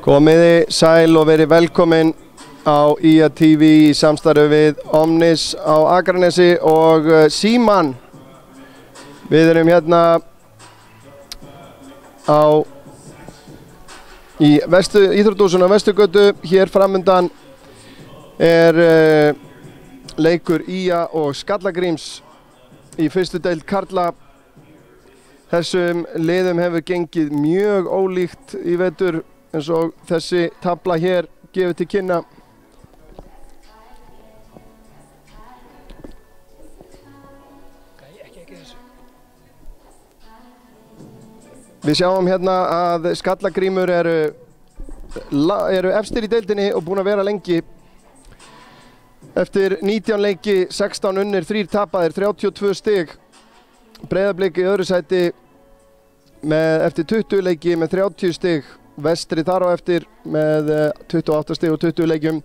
Komiði sæl og verið velkomin á IA TV í samstarfi við Omnis á Akranesi og Síman. Við erum hérna í Íþróttahúsinu á Vesturgötu. Hér framundan leikur IA og Skallagríms í fyrstu deild karla. Þessum liðum hefur gengið mjög ólíkt í vetur eins og þessi tafla hér gefur til kynna. Við sjáum hérna að Skallagrímur eru efstir í deildinni og búin að vera lengi. Eftir 19 leiki, 16 unnir, 3 tapaðir, 32 stig. Breiðablik í öðru sæti eftir 20 leiki með 30 stig. Vestri þar á eftir með 28 stig og 20 leikjum.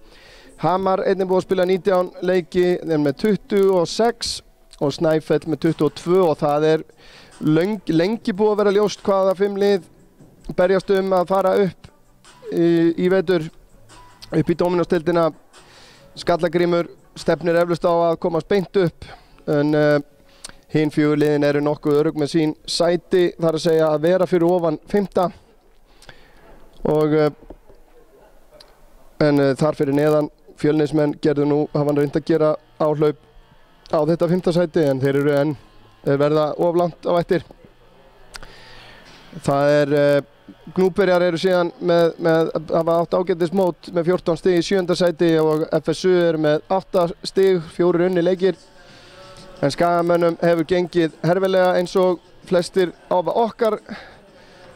Hamar einnig búið að spila 19 leiki með 26 og Snæfell með 22 og það lengi búið að vera ljóst hvaða 5 lið berjast að fara upp í vetur upp í Dominos-deildina. Skallagrímur stefnir eflaust á að komast beint upp en hin 4 liðin eru nokkuð örugg með sín sæti, þar að segja að vera fyrir ofan 5. En þar fyrir neðan Fjölnismenn hafa reynt að gera áhlaup á þetta 5. sæti en þeir verða of langt á eftir. Gnúpverjar eru síðan hafa átt ágætis mót með 14 stig í 7. sæti og FSU með 8 stig, 4 unni leikir. En Skagamönnum hefur gengið herfilega eins og flestir okkar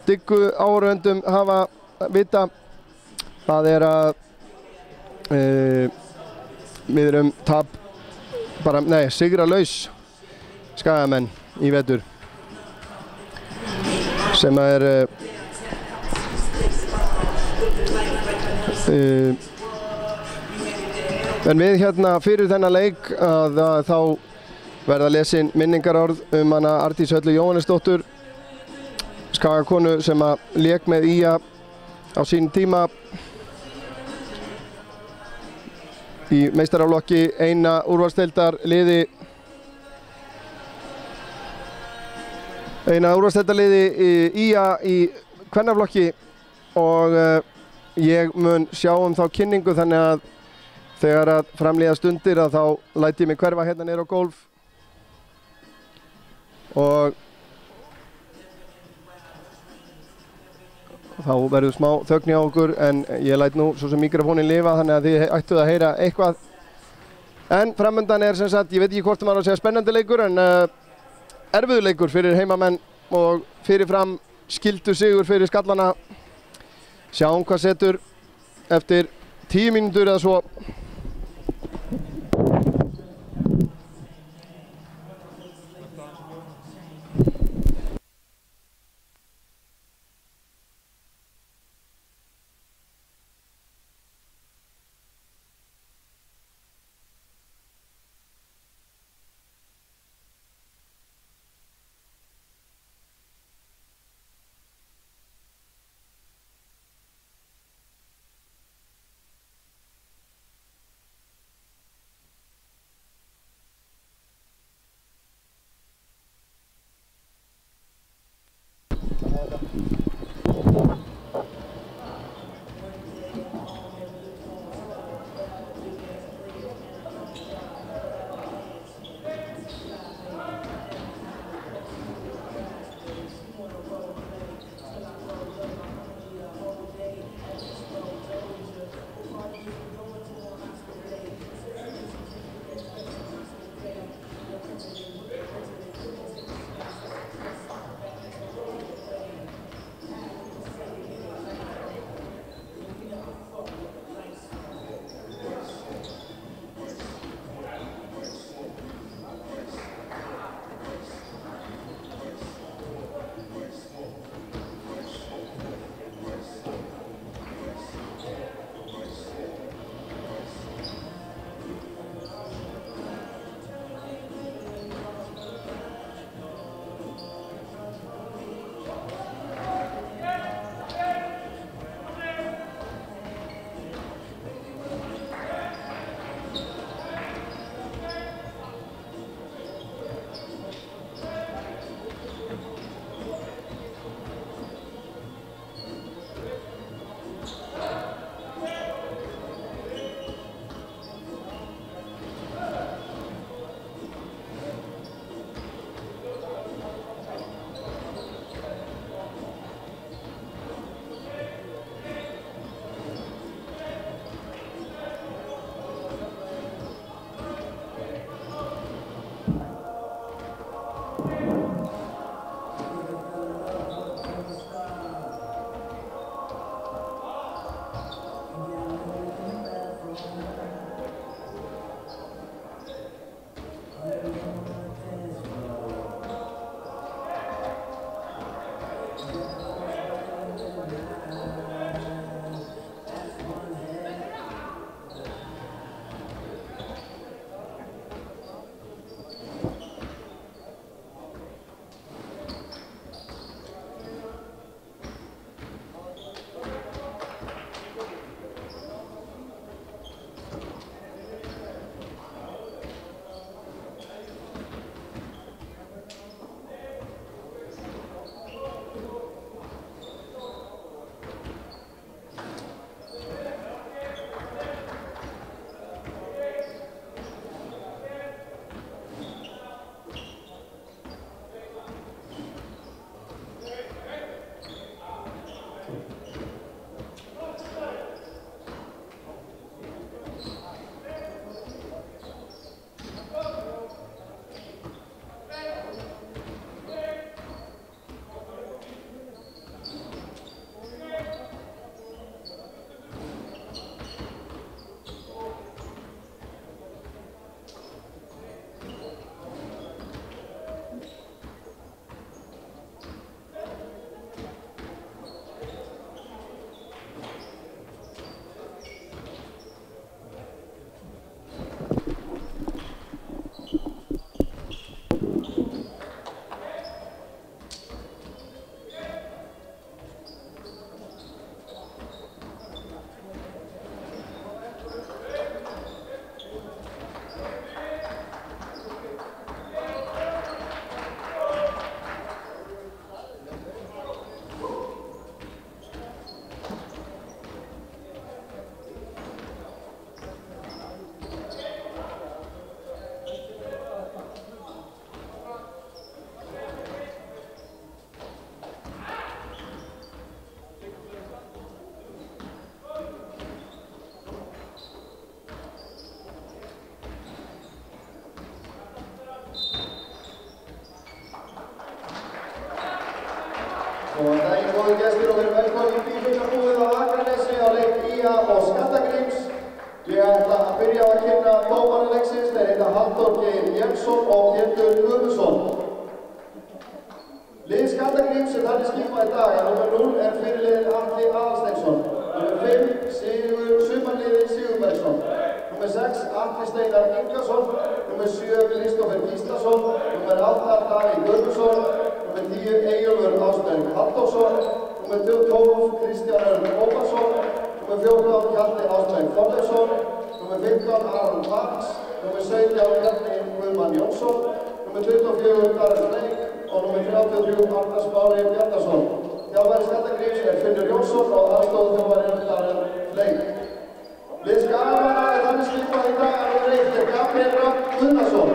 diggu áhorfendum hafa vita. Það að við erum sigralaus Skagamenn í vetur sem en við hérna fyrir þennan leik þá verða lesin minningarorð hana Arndísi Höllu Jóhannesdóttur, Skagakonu sem lék með IA á sínum tíma í meistaraflokki, eina úrvalsdeildarliði í IA í kvennaflokki og ég mun sjá þá kynningu, þannig að þegar að framlíða stundir þá læt ég mig hverfa hérna niður á gólf og þá verður smá þögn hjá okkur en ég læt nú svo sem mikrofónin lifa þannig að þið ættuð að heyra eitthvað. En framundan sem sagt, ég veit ekki hvort maður á að segja spennandi leikur en erfiður leikur fyrir heimamenn og fyrirfram skildu sigur fyrir skallana. Sjáum hvað setur eftir 10 mínútur eða svo. Ég ætla að byrja á að kynna dómara leiksins, þeir heita Halldór Geir Jensson og Pétur Guðmundsson. Lið Skallagríms sem þannig skipa í dag númer 0 er fyrirliðinn Atli Aðalsteinsson, númer 5 sumarliði Sigurbergsson, númer 6 Atli Steinar Ingarsson, númer 7 Kristófer Gíslason, númer 8 Davíð Guðmundsson, númer 10 Eyjólfur Ásberg Halldórsson, númer 12 Kristján Örn Ómarsson, númer 14 Hjalti Ásberg Þorleifsson, númer 15 Aron Parks, númer 17 Bjarni Guðmann Jónsson, númer 24 Darren Blake og númer 33 Arnar Smári Bjarnason. Þjálfari Skallagríms er Finnur Jónsson og aðstoðarþjálfari er Darren Blake. Lið Skagamanna er þannig skipað í dag að númer 1 er Gabriel Rafn Guðnason,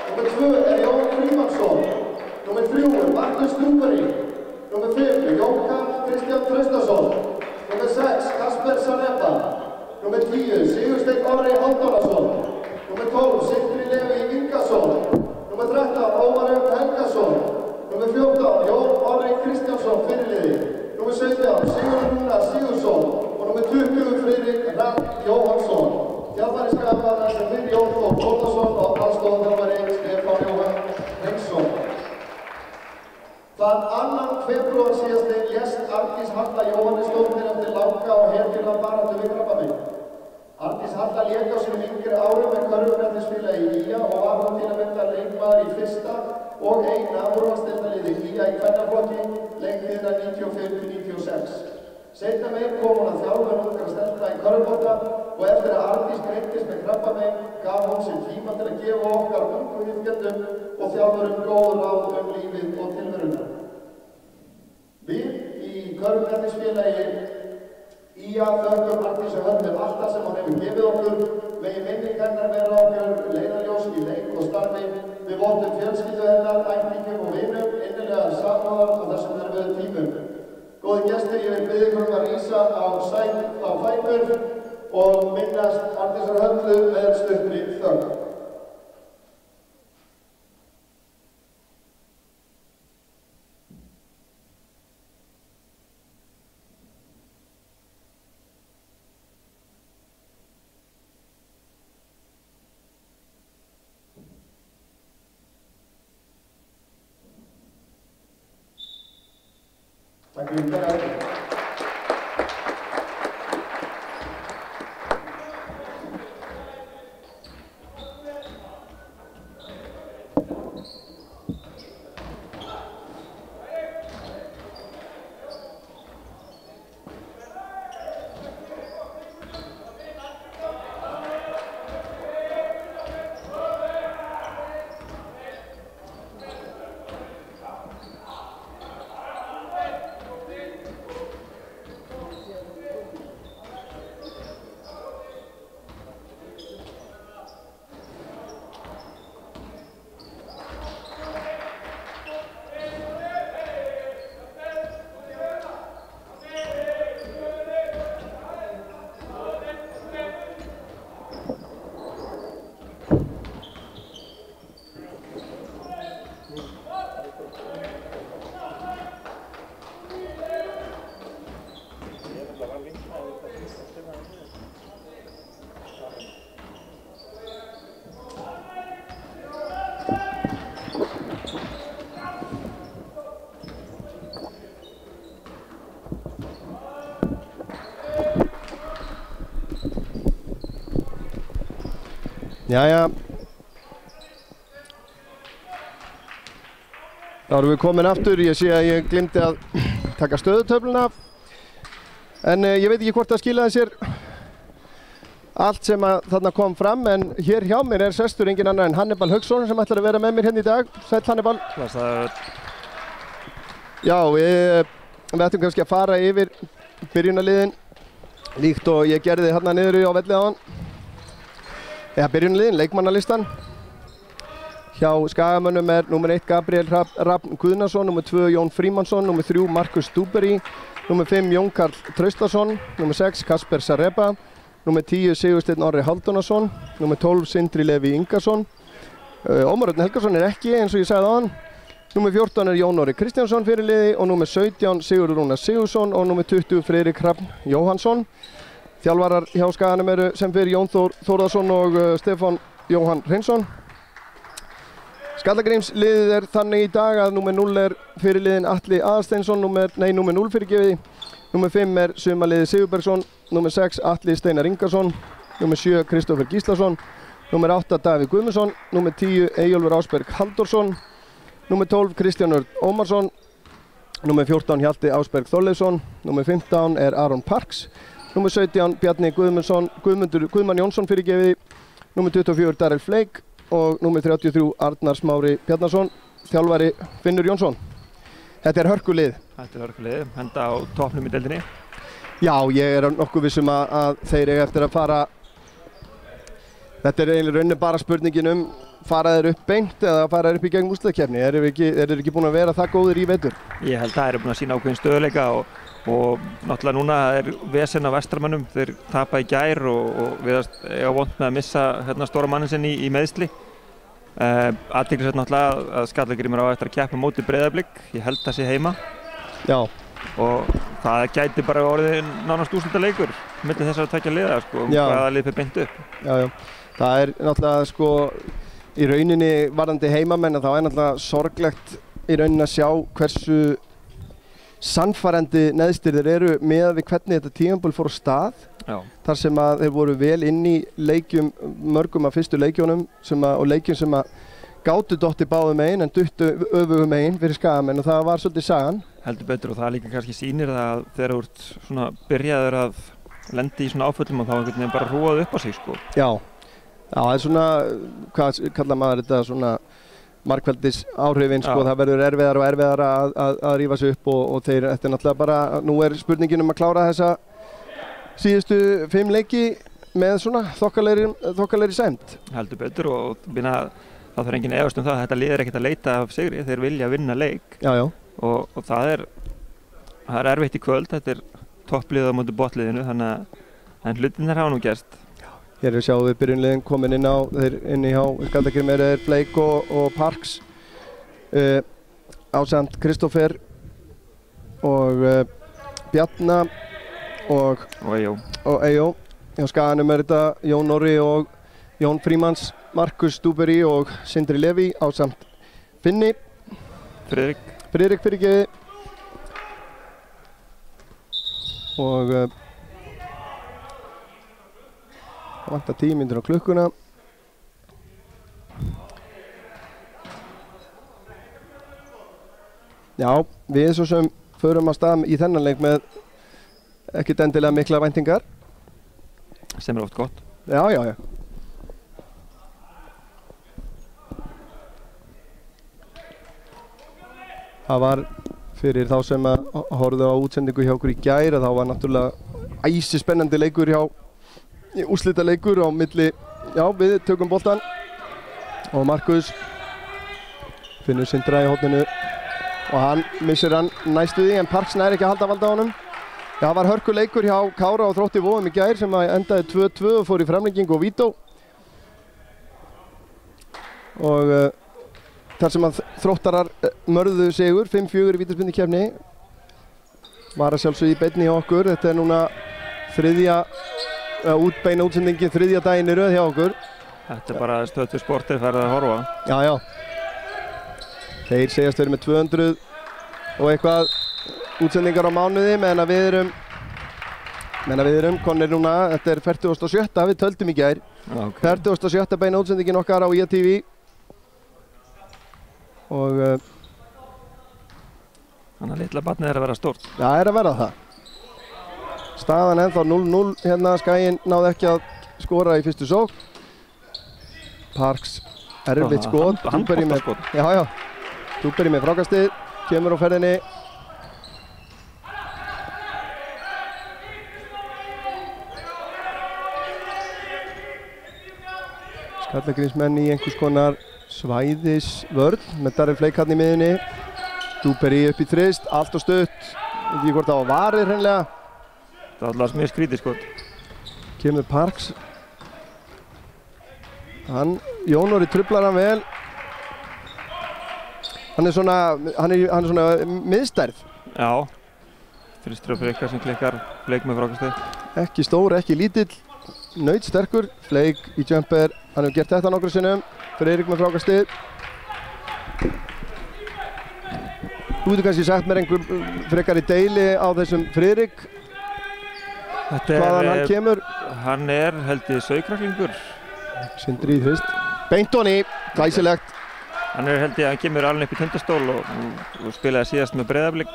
númer 2 er Jón Frímannsson, númer 3 er Markus Dúberi, númer 5 er Jón Karl Kristján Traustason, númer 6 Kasper Sareba, númer 10 Sigursteinn Orri Halldórsson, númer 12 Sindri Levi Ingarsson, númer 13 Ómar Helgason, númer 14 Jón Orri Kristjánsson fyrirliði, númer 17 Sigurður Rúnar Sigursson og númer 20 Friðrik Rafn Jóhannsson. Þjálfari Skagamanna er Finnur Jón Þór Þórðarsson og aðstoðarþjálfari Stefán Jóhann Hreinsson. Þann 2. febrúar síðastliðinn lést Arndís Halla Jóhannesdóttir eftir langa og herfylla baráttu við krabbamein. Arndís Halla lék á sínum yngri árum með körfukeppnisfélagi í IA og var hann til að mynda leikmaður í fyrsta og eina úrvalsdeildarliði IA í kvennaflokki leiktíðina 95–96. Seinna meir kom hún að þjálfa ungra stelpna í körfubolta og eftir að Arndís greindist með krabbamein gaf hún sér tíma til að gefa okkar ungu iðkendum og þjálfurum góð ráð lífið og tilveruna. Við í körfukeppnisfélagi IA þökkum Arndísi Höllu allt það sem hún hefur gefið okkur, megi minning hennar vera okkur leiðarljós í leik og starfi. Við vottum fjölskyldu hennar, ættingjum og vinum, innilega samúðar á þessum erfiðu tímum. Góði gestir, ég vil biðja ykkur að rísa á fætur og minnast Arndísar Höllu með stuttri þögn. Takk fyrir það. Jæja, þá erum við komin aftur. Ég sé að ég glimti að taka stöðutöfluna en ég veit ekki hvort það skilaði sér allt sem að þarna kom fram, en hér hjá mér er sestur engin annar en Hannibal Hauksson sem ætlar að vera með mér hérna í dag. Sæll Hannibal. Já, við ættum kannski að fara yfir byrjunarliðin líkt og ég gerði hérna niður á velli áðan. Byrjunarliðin, leikmannalistan. Hjá Skagamönnum er númer 1 Gabriel Rafn Guðnason, númer 2 Jón Frímannsson, númer 3 Markus Dúberi, númer 5 Jón Karl Traustason, númer 6 Kasper Sareba, númer 10 Sigursteinn Orri Halldórsson, númer 12 Sindri Levi Ingarsson. Ómar Örn Helgason er ekki eins og ég sagði áðan. Númer 14 er Jón Orri Kristjánsson fyrirliði og númer 17 Sigurður Rúnar Sigursson og númer 20 Friðrik Rafn Jóhannsson. Þjálfarar hjá Skaganum eru sem fyrir Jón Þór Þórðarsson og Stefán Jóhann Hreinsson. Skallagrímsliðið er þannig í dag að númer 0 er fyrirliðinn Atli Aðalsteinsson, númer 0 fyrirgefiði. Númer 5 er sumarliðið Sigurbergsson, númer 6 Atli Steinar Ingarsson, númer 7 Kristófer Gíslason, númer 8 Davíð Guðmundsson, númer 10 Eyjólfur Ásberg Halldórsson, númer 12 Kristján Örn Ómarsson, númer 14 Hjalti Ásberg Þorleifsson, númer 15 er Aron Parks, númer 17 Bjarni Guðmann Jónsson fyrirgefiði, númer 24 Darrell Fleik og númer 33 Arnar Smári Bjarnason, þjálfari Finnur Jónsson. Þetta er hörkulið. Þetta er hörkulið, henda á toppnum í deildinni. Já, ég er nokkuð vissum að þeir eiga eftir að fara. Þetta er eiginlega raunin bara spurningin fara þeir upp beint eða fara þeir upp í gegn úrslitakeppni. Eru þeir ekki búin að vera það góðir í vetur? Ég held að þeir eru búin að sýna ákveðin stöðuleika og náttúrulega núna er vesen af Vestramönnum. Þeir tapa í gær og við eiga vont með að missa stóra mannin sinn í meiðsli. Athyglisvert náttúrulega að Skallagrímur á eftir að keppa móti Breiðablik. Ég held það sé heima. Já. Og það gæti bara orðið nánast úrslitaleikur milli þessara tveggja liða hvaða lið fer beint upp. Já. Það er náttúrulega í rauninni varðandi heimamenn þá er náttúrulega sorglegt í rauninni að sjá hversu sannfærandi neðstir þeir eru með við hvernig þetta tímabil fór á stað. Já. Þar sem að þeir voru vel inn í leikjum, mörgum af fyrstu leikjónum og leikjum sem að gátu dotti báðum megin en duttu öfugum megin fyrir Skagamenn og það var svolítið sagan. Heldur betur og það líka kannski sýnir það að þegar þú ert svona byrjaður að lendi í svona áföllum og þá einhvern veginn bara hrúað upp á sig Já, það er svona, hvað kallar maður þetta, svona margkvældis áhrifin það verður erfiðar og erfiðar að rífa sig upp og þeir, þetta er náttúrulega bara, nú er spurningin að klára þessa síðustu 5 leiki með svona þokkalegri sæmd. Heldur betur og það þarf enginn efast það að þetta lið er ekkert að leita af sigri, þeir vilja vinna leik. Já. Og það er erfitt í kvöld, þetta er toppliðið á móti botliðinu þannig að hlutirnir hafa nú gerst. Hér sjáum við byrjunliðin komin inn hjá Skallagrími eru Fleik og Parks ásamt Kristófer og Bjarna og Eyjó. Hjá Skaganum er þetta Jón Orri og Jón Frímanns, Markus Dúberi og Sindri Leví ásamt Finni. Friðrik fyrirgefiði. Og það vantar 10 mínútur á klukkuna. Já, við svo sem förum að stað í þennan leik með ekkert endilega mikla væntingar. Sem er oft gott. Já. Það var fyrir þá sem að horfðu á útsendingu hjá okkur í gær að þá var náttúrulega æsispennandi leikur úrslitaleikur á milli, við tökum boltan og Markus finnur Sindra í horninu og hann missir hann næstu því en Parks nær ekki að halda valda á honum. Það var hörkuleikur hjá Kára og Þrótti Vogum í gær sem endaði 2-2 og fór í framlengingu og vító og þar sem að Þróttarar mörðuðu sigur 5-4 í vítaspyrnukeppni var að sjálfsögðu í beinni hjá okkur. Þetta er núna beina útsendingin 3. daginn í röð hjá okkur. Þetta er bara Stöð 2 Sportir farið að horfa. Já. Þeir segjast verið með 200 og eitthvað útsendingar á mánuði meðan að við erum konir núna, þetta er 47. við töldum í gær. 47. beina útsendingin okkar á IATV og þannig að litla barnið er að vera stórt. Það er að vera það. Staðan ennþá 0-0 hérna, Skaginn náði ekki að skora í fyrstu sókn. Parks erfitt skot. Handboltaskot. Já. Dúberi með frákastið, kemur á ferðinni. Skallagrímsmenn í einhvers konar svæðisvörn með Darrell Fleik hann í miðjunni. Dúberi upp í þrist, allt og stutt. Ég veit ekki hvort það var varið hreinlega. Það var alltaf mjög skrítið skot. Kemur Parks. Jón Orri truflar hann vel. Hann er svona miðstærð. Já. Þristur og Freyka sem klikkar Fleik með frákastið. ekki stór, ekki lítill, nautsterkur. Fleik í jumper, hann hefur gert þetta nokkru sinnum. Friðrik með frákastið. Þú getur kannski sagt mér einhver frekari deili á þessum Friðrik. Hvaðan hann kemur? Hann held ég saukraklingur. Sindri í fyrst. Beintoni, glæsilegt. Hann held ég, hann kemur alveg upp í Tindastól og spilaði síðast með Breiðablik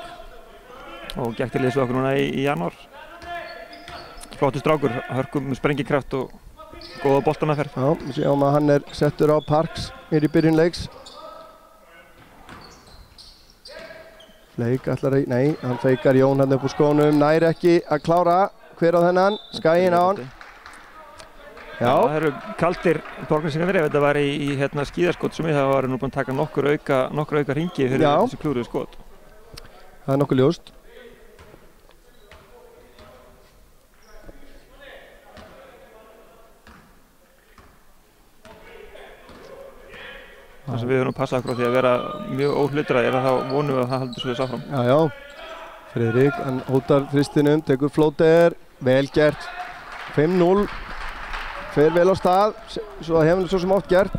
og gekk til liðs við okkur núna í janúar. Flottur strákur, hörkum sprengikraft og góða boltanaferð. Já, við sjáum að hann settur á Parks í byrjun leiks. Fleik ætlar að, nei, hann feikar Jón hann upp úr skónum, nær ekki að klára. Hver á þennan? Skæin á hann. Já, það eru kaldir borgarsingarnir ef þetta var í skíðaskot sem það var nú búin að taka nokkur auka hringi fyrir þessi klúruðu skot. Það nokkuð ljóst. Það sem við höfum passað okkur á því að vera mjög óhlutræðir þá vonum við að það haldur svoleiðis áfram. Já. Friðrik, hann hótar þristinum, tekur flóter, vel gert. 5-0. Fer vel á stað, svo hefur hann svo sem oft gert.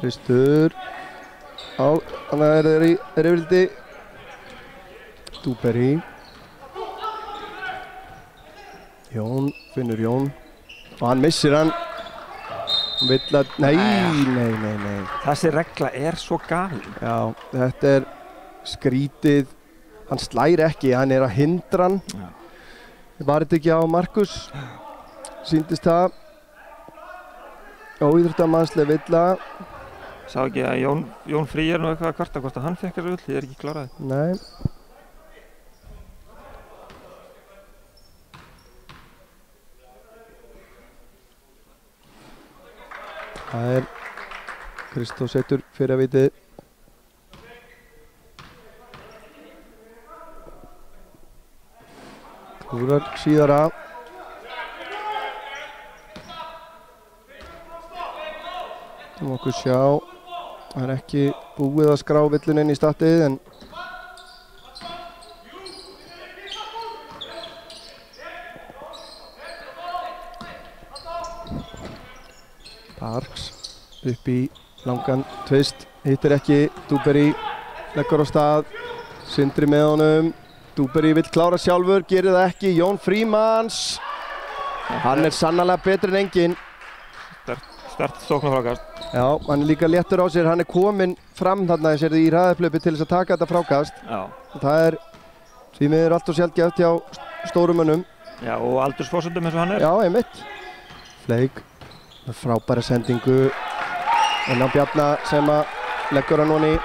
Hristur. Þannig að það yfirliti. Dúberi. Jón, finnur Jón. Og hann missir hann. Vill að, nei. Þessi regla svo galin. Já, þetta skrítið. Hann slær ekki, hann að hindra hann. Já. Var þetta ekki á Markus? Sýndist það. Óíþróttamannsleg villa. Sá ekki að Jón Frí nú eitthvað að kvarta hvort að hann fekk þessu vill, ég ekki kláraði. Nei. Það Kristó setur fyrir að vitið. Klúrar síðara. Þú má okkur sjá. Það ekki búið að skrá villun inn í statið en Parks upp í langan tvist, hittir ekki, Dúberi leggur á stað, Sindri með honum, Dúberi vill klára sjálfur, gerir það ekki, Jón Frímanns, hann sannarlega betri en enginn. Sterkt sóknarfrákast. Já, hann líka léttur á sér, hann kominn fram þarna í hraðaplöpu til þess að taka þetta frákast. Já. Það því miður allt og sjaldgæft hjá stórum mönnum. Já, og aldursforsendum eins og hann Já, einmitt. Fleik. Frábæra sendingu inn á Bjarna sem leggur hann honi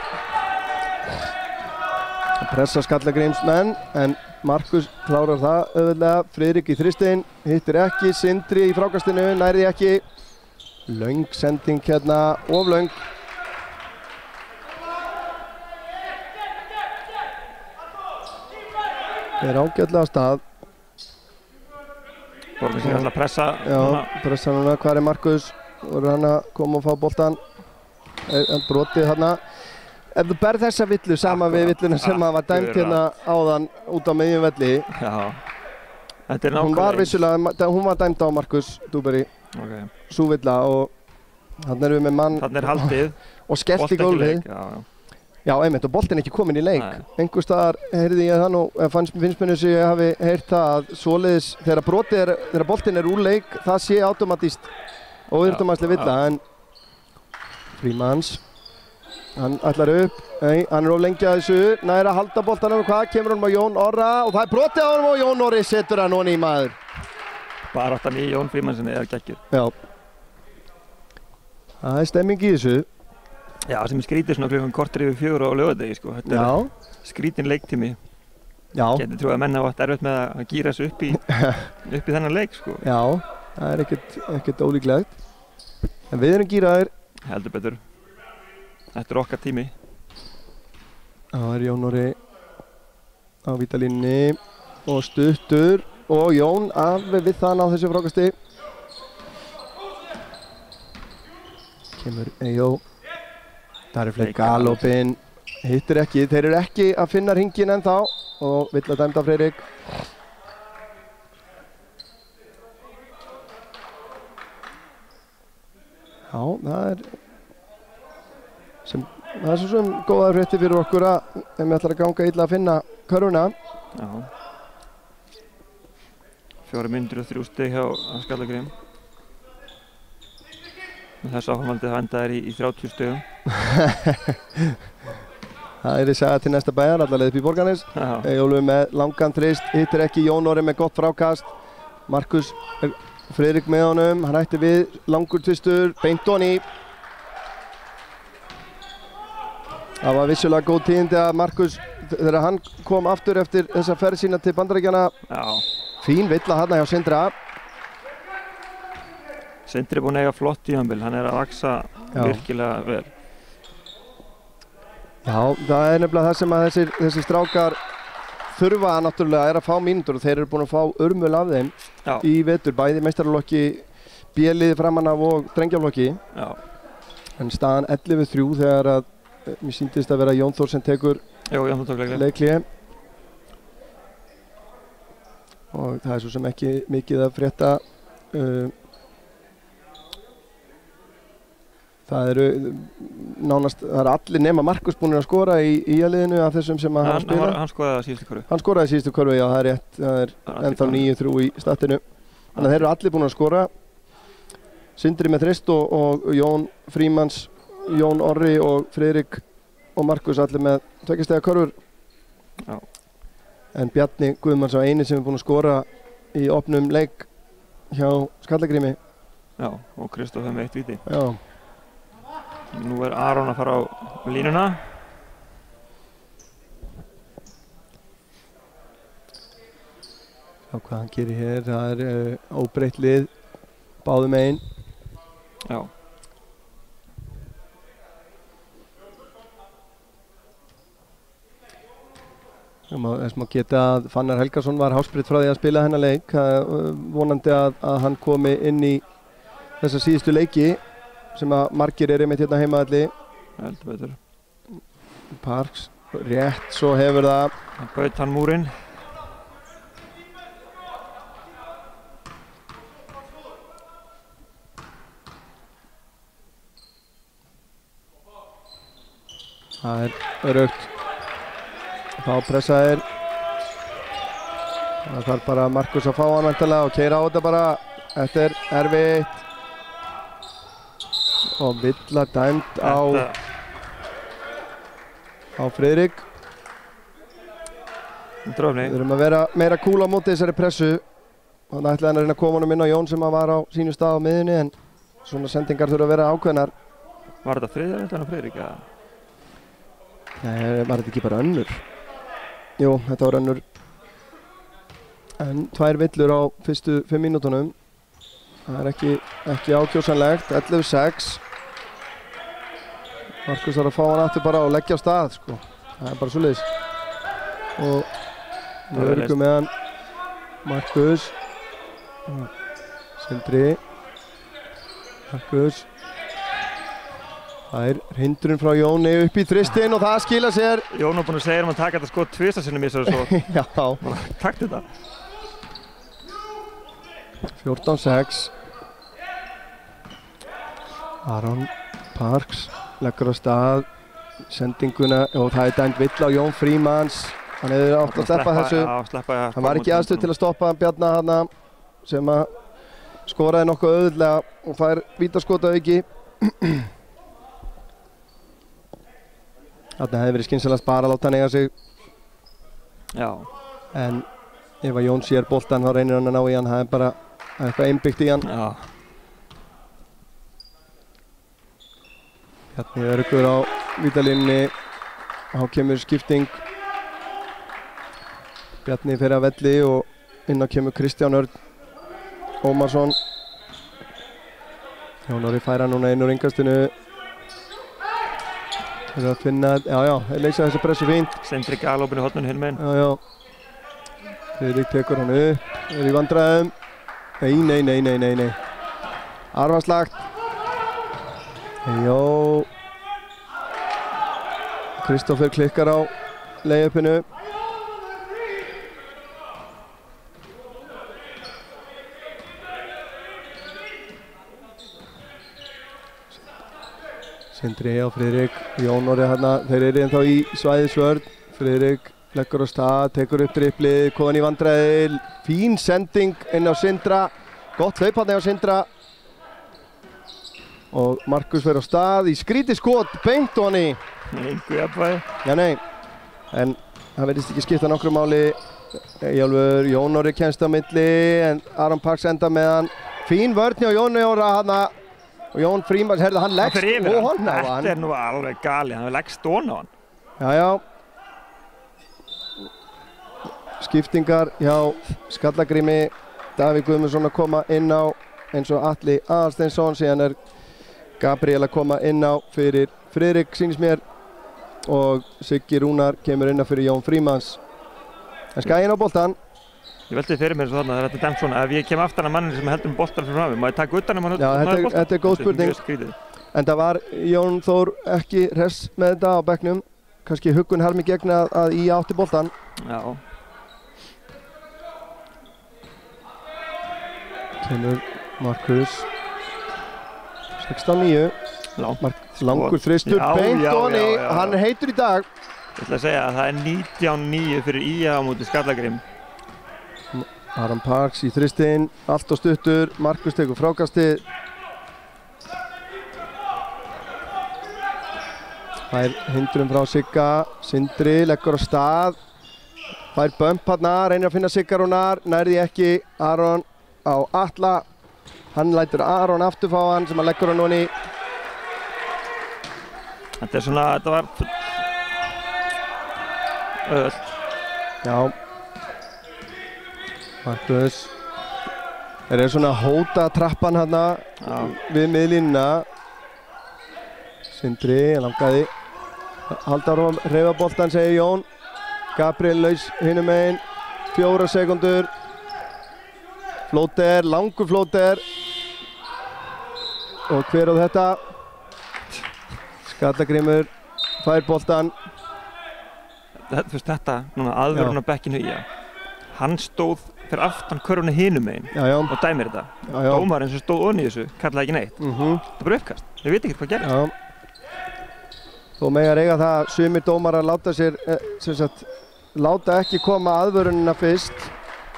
að pressa Skallagrímsmenn en Markus klárar það auðvitað. Friðrik í þristinn, hittir ekki, Sindri í frákastinu, nærði ekki. Löng sending of löng. Ágætlega á stað. Borgar sig alltaf að pressa. Já, pressa núna. Hvar Markus? Voru hann að koma og fá boltan. Hann brotið þarna. Ef þú berð þessa villu saman við villuna sem var dæmt áðan út á miðjum velli. Já. Þetta nákvæmlega. Hún var vissulega, hún var dæmt á Markus Dúberi. Okay. Sú villa og þannig við með mann. Þannig haldið. Og skellt í gólfið. Já, einmitt, og boltinn ekki kominn í leik. Einhvers staðar heyrði ég það nú, finnst mér eins og ég hafi heyrt það að svoleiðis þegar boltinn úr leik, það sé automatískt óíþróttamannsleg villa, en Frímanns, hann ætlar upp, hann of lengi að þessu, nær að halda boltanum, hvað kemur honum á Jón Orra og það brotið á honum og Jón Orri setur hann honi í maður. Baráttan í Jón Frímannsinni geggjur. Já. Það stemming í þessu. Já, sem skrítið svona klukkan korter yfir 4 á laugardegi, sko. Þetta skrítin leiktími. Já. Geti trúið að menn hafa átt erfitt með að gíra þessu upp í þennan leik, sko. Já, það ekkert ólíklegt. En við erum gíraðir. Heldur betur. Þetta okkar tími. Það Jón Orri á vítalínni og stuttur og Jón alveg við þann á þessu frákasti. Kemur Eyjó. Það Fleik galopinn, hittir ekki, þeir eru ekki að finna hringinn ennþá. og vill að dæmda Friðrik. Já, það er svo sem góða fréttir fyrir okkur að ef við ætlar að ganga illa að finna körfuna. Já. 4 mínútur og 3 stig hjá Skallagrim. Þessu áframhaldið endaðir í 30 stigum. Það er í saga til næsta bæjar, alla leið upp í Borgarnes. Eyjólfur með langan þrist, hittir ekki. Jón Orri með gott frákast. Markus Friðrik með honum, hann hætti við, langur tvistur, beint honi. Það var vissulega góð tíðindi að Markus, þegar hann kom aftur eftir þessa ferð sína til Bandaríkjanna. Fín villa þarna hjá Sindra. Sindri er búinn að eiga flott tímabil, hann er að vaxa virkilega vel. Já, það er nefnilega það sem að þessir strákar þurfa náttúrulega er að fá mínútur og þeir eru búin að fá örmul af þeim í vetur, bæði meistaraflokki, B-liði framan af og drengjaflokki. En staðan 11-3 þegar að mér sýndist að vera Jón Þór sem tekur leikhlé. Og það er svo sem ekki mikið að frétta. Það eru nánast, það eru allir nema Markus búin að skora í liðinu af þessum sem að hann spila. Hann skoraði síðustu körfu. Hann skoraði síðustu körfu, já það er rétt. Það er ennþá 9-3 í statinu. Þannig að þeir eru allir búin að skora. Sindri með þrist og Jón Frímanns, Jón Orri og Friðrik og Markus allir með 2 stiga körfur. Já. En Bjarni Guðmanns var eini sem er búin að skora í opnum leik hjá Skallagrimi. Já, og Kristóf með 1 víti. Já. Nú er Aron að fara á línuna. Já, hvað hann gerir hér, það er óbreytt lið, báðum megin. Já. Þess má geta að Fannar Helgason var hársbreitt frá því að spila hennar leik. Vonandi að hann komi inn í þessa síðustu leiki sem að margir eru einmitt hérna heimaðalli. Heldur betur. Parks, rétt, svo hefur það. Hann baut hann múrinn. Það er öruggt. Þá pressa þeir. Það þarf bara Markus að fá hann væntanlega og keyra á þetta bara. Þetta er erfitt. Og villa dæmt á Friðrik. Við þurfum að vera meira cool á móti þessari pressu. Þannig ætlaði hann að reyna að koma honum inn á Jón sem var á sínu stað á miðjunni en svona sendingar þurfa að vera ákveðnar. Var þetta þriðja villan á Friðrik? Nei, var þetta ekki bara önnur? Jú, þetta var önnur. En 2 villur á fyrstu 5 mínútunum. Það er ekki ákjósanlegt, 11-6. Markus þarf að fá hann aftur bara og leggja á stað, sko. Það er bara svoleiðis. Og við örgum með hann. Markus. Sindri. Markus. Það er hindrun frá Jóni upp í þristinn og það skila sér. Jón var búinn að segja að taka þetta sko 2 sinnum í þessu svo. Já. Takk þetta. 14-6. Aron Parks leggur á stað sendinguna og það er dæmt villa á Jón Frímanns. Hann hefði átt að sleppa þessu. Hann var ekki aðstöð til að stoppa Bjarna þarna sem að skoraði nokkuð auðvitað og fær vítaskot að auki. Þarna hefði verið skynsamlegast bara að láta hann eiga sig. Já. En ef að Jón sér boltan þá reynir hann að ná í hann. Það er bara eitthvað einbyggt í hann. Já. Bjarni öruggur á vítalínunni. Þá kemur skipting. Bjarni fer að velli og inn á kemur Kristján Örn Ómarsson. Jón Orri fær hann núna inn úr innkastinu. Það er að finna, já, þeir leysa þessi pressu fínt. Sindri galopin í hornun hinn meginn. Já. Friðrik tekur hann upp, er í vandræðum. Nei. Arfarslagt. Jó. Kristófer klikkar á layupinu. Sindri á Friðrik, Jón Orri þarna, þeir eru ennþá í svæðisvörn. Friðrik leggur á stað, tekur upp driplið, komin í vandræði, fín sending inn á Sindra, gott hlaup hann á Sindra. Og Markus fer á stað í skrítið skot, beint og hann í. Engu jafnvægi. Já, nei, en það verðist ekki skipta nokkru máli. Eyjólfur, Jón Orri kemst á milli, en Aron Parks enda með hann. Fín vörn hjá Jóni Orra hann. Og Jón Frímanns, herðu, hann leggst ofan á hann. Þetta nú alveg gali, hann leggst ofan á hann. Já. Skiptingar hjá Skallagrími. Davíð Guðmundsson að koma inn á eins og Atli Aðalsteinsson. Síðan Gabriel að koma inn á fyrir Friðrik, sýnist mér. Og Siggi Rúnar kemur inn á fyrir Jón Frímanns. En Skaginn á boltan. Ég veldi fyrir mér þarna, þetta er dæmt svona, ef ég kem aftan að mannin sem heldur boltan fyrir frammi, má ég taka utan hann boltan? Já, þetta er góð spurning. En það var Jón Þór ekki hress með þetta á bekknum. Kannski huggun harmi gegn að í átti boltan. Já. Kemur Markus. 16-9. Langur þristur, beint og hann heitur í dag. Ég ætla að segja að það er 19-9 fyrir IA á móti Skallagrím. Aron Parks í þristinn, allt og stuttur, Markus tekur frákastið. Fær hindrun frá Sigga, Sindri leggur á stað. Fær bump hérna, reynir að finna Sigga Rúnar, nærði ekki. Aron á Atla, hann lætur Aron aftur fá hann sem hann leggur hann onni. Þetta er svona, þetta var öðvöld. Já. Markus. Þeir eru svona að hóta trappan hérna við miðlínuna. Sindri, langaði. Halda á hreyfa boltan, segir Jón. Gabriel laus hinum megin. 4 sekúndur. Flóter, langur flóter. Og hver á þetta? Skallagrímur fær boltan. Þetta, núna aðvörun á bekkinu í hann stóð fyrir aftan körfunni hinum megin og dæmir þetta. Dómarinn sem stóð onni í þessu kallaði ekki neitt. Það er bara uppkast. Við veit ekki hvað gerist. Þó megar eiga það sumir dómarar láta sér, láta ekki koma aðvörunina fyrst.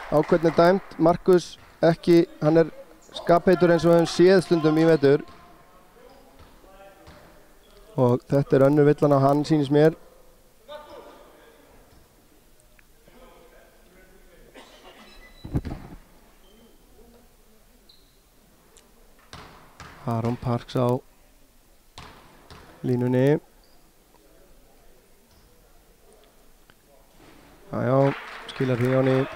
Ákveðin dæmt. Markus ekki, hann er skapheitur eins og hann séð stundum í vetur. Og þetta er önnur villan á hann, sýnist mér. Aron Parks á línunni. Skilar hjá henni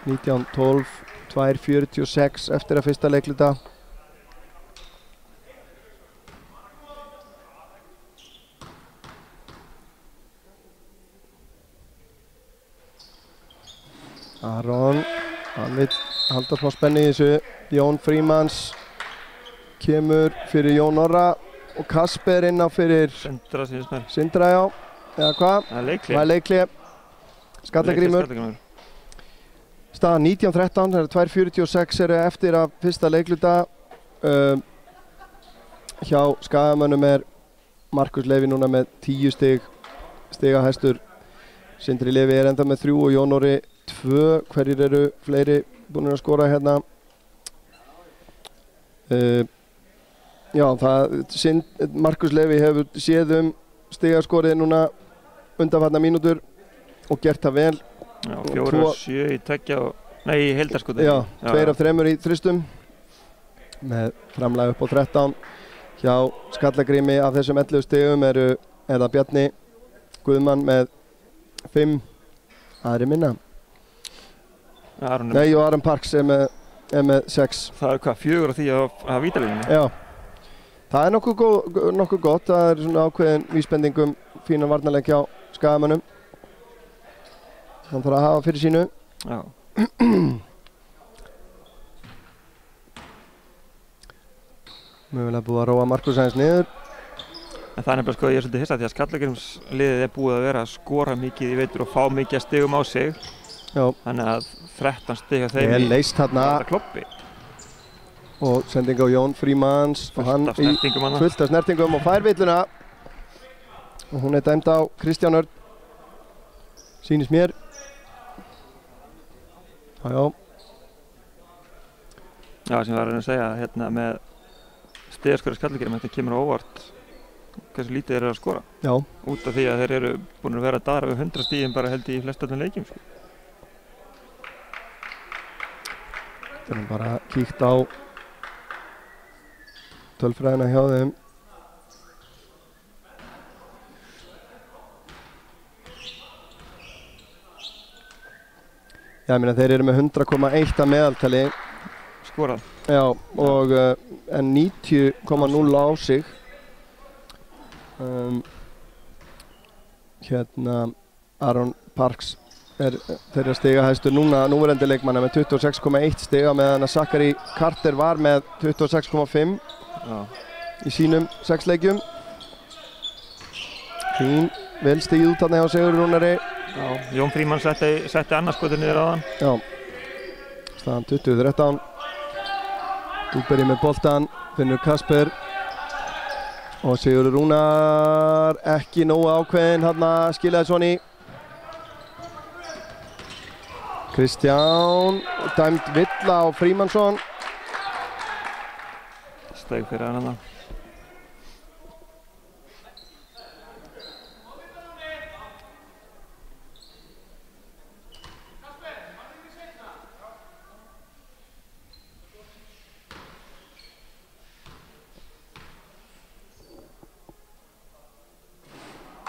19-12, 2:46 eftir að fyrsta leikluta. Aron, hann vil halda smá spennu í þessu. Jón Frímanns kemur fyrir Jón Orra og Kasper inn á fyrir Sindra, já. Eða hvað? Það er leikli. Skallagrímur. Staðan 19-13, það eru 2:46 eru eftir að fyrsta leikluta. Hjá Skagamönnum er Markus Levi núna með 10 stiga hæstur. Sindri Levi er enda með 3 og Jón Orri 2. Hverjir eru fleiri búin að skora hérna? Já, Markus Levi hefur séð stigaskorið núna undanfarnar mínútur og gert það vel. Já, 4-7 í tveggja og, nei, í heildarskoti. Já, 2 af 3 í þristum með framlag upp á 13. Hjá Skallagrími af þessum 11 stigum er það Bjarni Guðmann með 5, aðri minna. Nei, og Aron Parks er með 6. Það er hvað, 4 af því að hafa vítalínu? Já. Það er nokkuð gott, það er svona ákveðin vísbendingum fína varnarleik hjá Skagamönnum. Hann þarf að hafa fyrir sínu. Já. Mögulega búið að róa Markus aðeins niður. En það er nefnilega sko, ég er svolítið hissa því að Skallagrímsliðið er búið að vera að skora mikið í vetur og fá mikið að stigum á sig. Já. Þannig að 13 stig af þeim leist þarna. Kloppi. og sending á Jón Frímanns og hann fullt af snertingum og fær villuna og hún dæmd á Kristján Örn, sýnist mér. Já, sem var að segja hérna með stigaskora Skallagrími, þetta kemur á óvart hversu lítið þeir eru að skora. Já. Út af því að þeir eru búin að vera að dara við 100 stigum bara held í flestöllum leikjum. Þetta bara kíkt á tölfræðina hjá þeim. Já, ég meina þeir eru með 100,1 að meðaltali. Skorað. Já, og en 90,0 á sig. Hérna Aron Parks þeirra stigahæstur núverandi leikmanna með 26,1 stiga meðan að Zachary Carter var með 26,5 í sínum 6 leikjum. Fín, vel stigið út þarna hjá Sigurður Rúnari. Jón Frímann setti annarskotur niður á hann. Já, staðan 20-13. Dúberi með boltan, finnur Kasper og Sigurður Rúnar ekki nógu ákveðinn, þarna skilaði svona í. Kristján dæmd villa á Frímannsson. Steig fyrir hann þarna.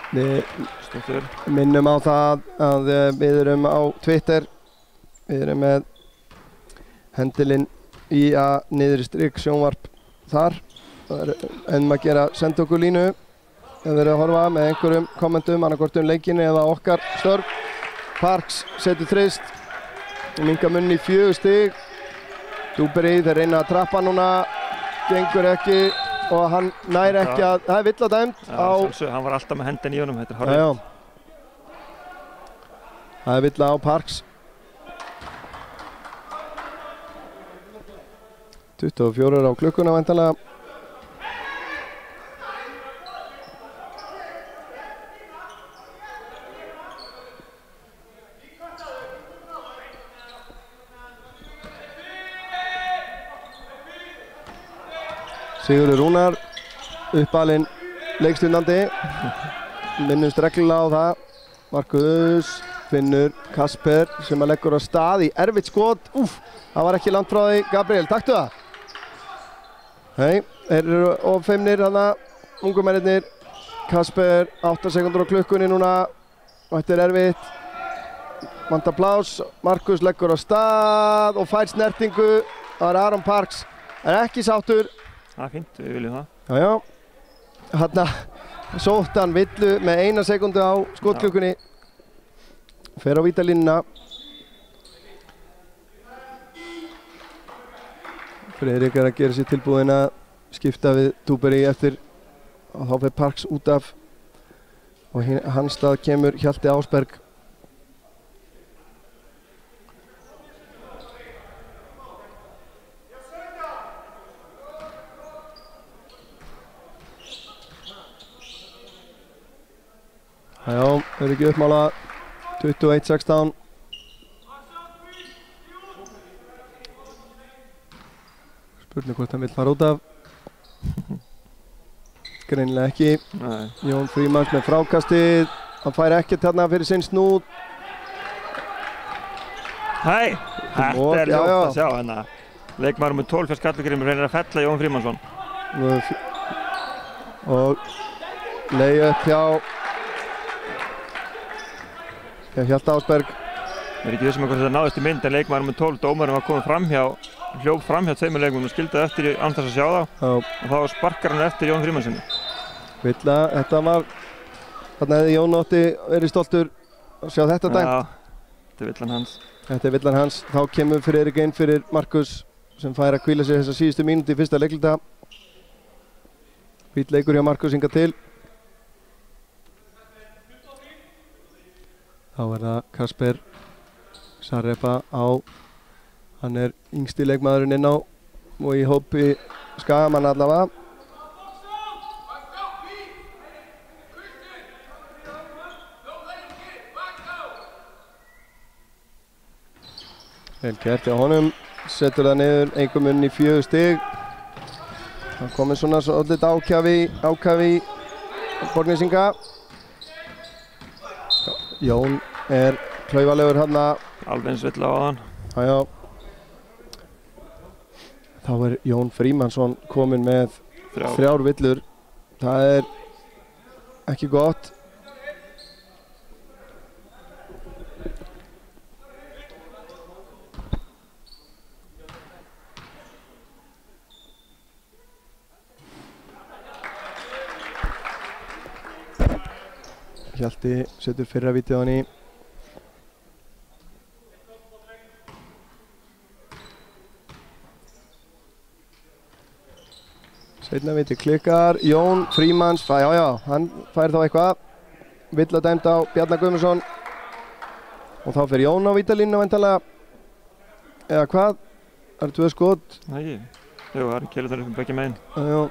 Við minnum á það að við erum á Twitter, við erum með hendilinn IA__ sjónvarp þar. Það er að gera, senda okkur línu ef þið eru að horfa með einhverjum kommentum annarkvort leikinni eða okkar störf. Parks setur þrist og minnka munni í 4 stig. Dúberi þeir reyna að trappa núna, gengur ekki og hann nær ekki að, það er villa dæmd á. Hann var alltaf með hendin í honum, þetta er horrið. Það er villa á Parks. 24 á klukkuna væntanlega. Sigurður Rúnar, uppalinn leikstundandi, minnumst reglulega á það. Markus finnur Kasper sem að leggur á stað í erfitt skot. Það var ekki langt frá því. Gabriel, taktu það. Nei, þeir eru ofeimnir þarna, ungumennirnir. Kasper, 8 sekundur á klukkunni núna. Þetta er erfitt. Vantar plás. Markus leggur á stað og fær snertingu. Það er Aron Parks. Er ekki sáttur. Það er fínt, við viljum það. Já. Þarna sótt hann villu með 1 sekundu á skotklukkunni. Fer á vítalínuna. Friðrik að gera sér tilbúin að skipta við Dúberi eftir að þá fer Parks út af og hans stað kemur Hjalti Ásberg. Já, þau eru ekki uppmála 21-16. Spurning hvort hann vill fara út af. Greinilega ekki. Nei. Jón Frímanns með frákastið. Hann fær ekkert þarna fyrir sinn snúð. Hæ! Þetta er ljótt að sjá hérna. Leikmaður með 12 fyrir Skallagrími reynir að fella Jón Frímannsson. Og leiða upp hjá Hjalti Ásberg. Ég er ekki vissum að hvort þetta náðist í mynd en leikmaður með 12 dómarum var komið framhjá, hljóp framhjá 2 leikmönnum og skildaði eftir án þess að sjá þá og þá sparkar hann eftir Jón Frímannssoni. Villa, þetta var, þarna hefði Jón átti verið stoltur að sjá þetta dæmt. Já, þetta er villan hans. Þetta er villan hans. Þá kemur Friðrik inn fyrir Markus sem fær að hvíla sig þessa síðustu mínútu í fyrsta leikluta. Fínn leikur hjá Markus hingað til. Þá er það Kasper Sarepa á, hann er yngsti leikmaðurinn inn á og í hópi Skagamann allavega. Vel gert hjá honum, setur það niður, engum munn í 4 stig. Það komið svona svolítið ákafi í Borgnesinga. Jón klaufalegur hérna. Alveg eins vill á hann. Já. Þá Jón Frímannsson kominn með 3 villur. Það ekki gott. Hjalti setur fyrra vítið á hann í. Seinna viti klikkar, Jón Frímanns, hann fær þá eitthvað. Villa dæmd á Bjarna Guðmundsson. Og þá fer Jón á vítalínuna væntanlega. Eða hvað? Það eru 2 skot. Nei, jú, það eru keilutar upp begge megin. Já.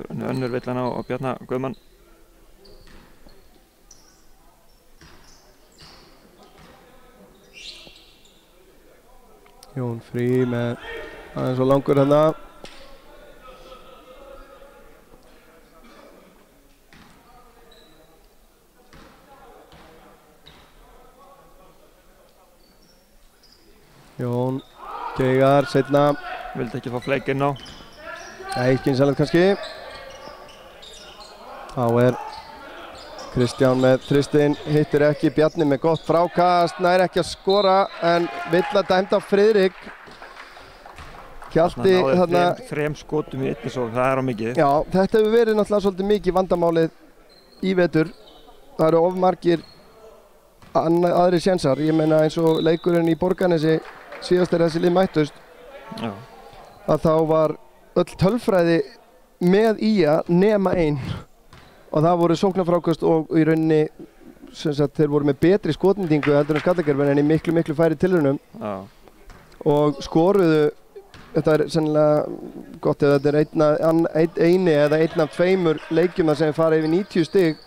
Önnur villan á Bjarna Guðmann. Jón Frí með aðeins og langur hérna. Jón Geigar seinna. Vildi ekki fá fleik inn á. Nei, skynsamlegt kannski. Þá Kristján með þristinn, hittir ekki, Bjarni með gott frákast, nær ekki að skora en Villa dæmd á Friðrik. Hjalti þarna. 3 skotum í einni svo, það á mikið. Já, þetta hefur verið náttúrulega svolítið mikið vandamálið í vetur. Það eru of margir aðrir sénsar. Ég meina eins og leikurinn í Borgarnesi síðast þessi lið mættust. Já. Að þá var öll tölfræði með ÍA nema 1. Og það voru sóknarfrákast og í rauninni þeir voru með betri skotnýtingu heldur en Skallagrímur en í miklu færi tilraunum. Já. Og skoruðu, þetta sennilega gott ef þetta eini eða einn af 2 leikjum sem fara yfir 90 stig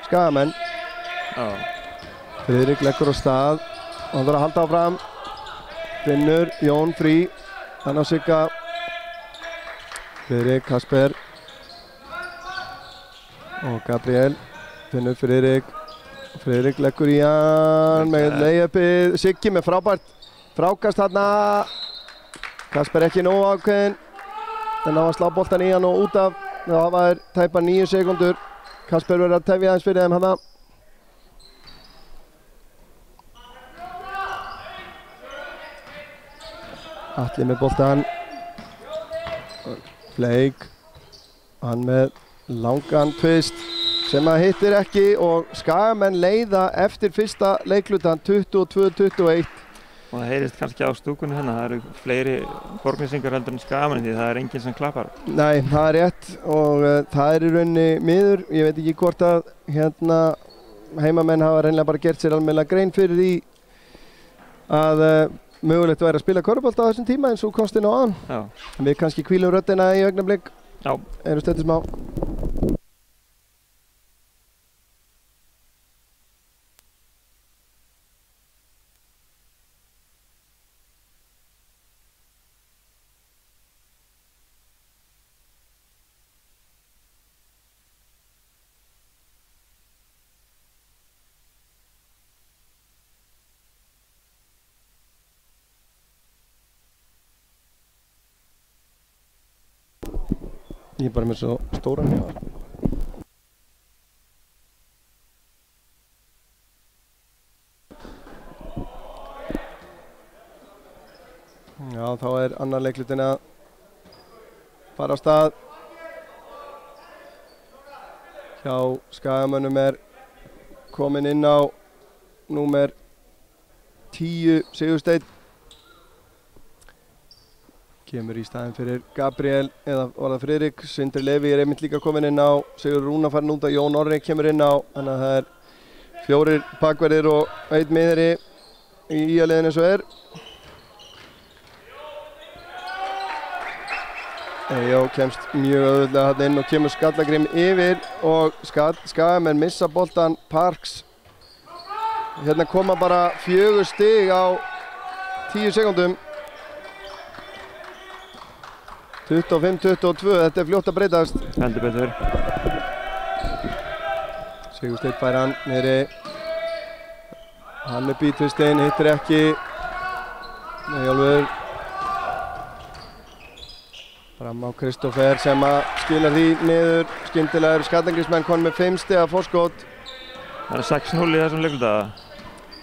Skagamenn. Já. Friðrik leggur á stað og hann þarf að halda áfram. Finnur, Jón Frí, hann á Sigga. Friðrik, Kasper. Og Gabriel finnur Friðrik leggur í hann með layupið, Siggi með frábært frákast þarna. Kasper ekki nógu ákveðinn en á að slá boltan í hann og út af. Það var tæpa 9 sekúndur. Kasper verður að tefja aðeins fyrir þeim þarna. Atli með boltan. Bleik, hann með langan tvist sem að hittir ekki og Skagamenn leiða eftir fyrsta leiklutan 22-21. Og það heyrist kannski á stúkunni hérna, það eru fleiri Borgnesingar heldur en Skagamenn því það enginn sem klappar. Nei, það rétt og það í rauninni miður. Ég veit ekki hvort að heimamenn hafa reynilega bara gert sér almennilega grein fyrir því að mögulegt væri að spila körfubolta á þessum tíma eins og komst inn á aðan. Já. En við kannski hvílum röddina í augnablik. Já. Erum stöttir smá. Ég bara með svo stóran hjá. Já, þá annar leiklutin að fara á stað. Hjá Skagamönnum komin inn á númer 10 Sigursteinn. Kemur í staðinn fyrir Gabriel eða var það Friðrik. Sindri Levi einmitt líka komin inn á. Sigur Rúna farin út af, Jón Orri kemur inn á. Þannig að það 4 bakverðir og 1 miðri í liðinu eins og er. Eyjó kemst mjög auðvitað hann inn og kemur Skallagrím yfir og Skagamenn missa boltan. Parks. Hérna koma bara 4 stig á 10 sekúndum. 25-22, þetta er fljótt að breytast. Heldur betur. Sigursteinn fær hann niðri. Hann upp í tvistinn, hittir ekki. Eyjólfur. Fram á Kristófer sem að skilar því niður. Skyndilega eru Skallagrímsmenn konum með 5 stiga forskot. Það er 6-0 í þessum leikluta.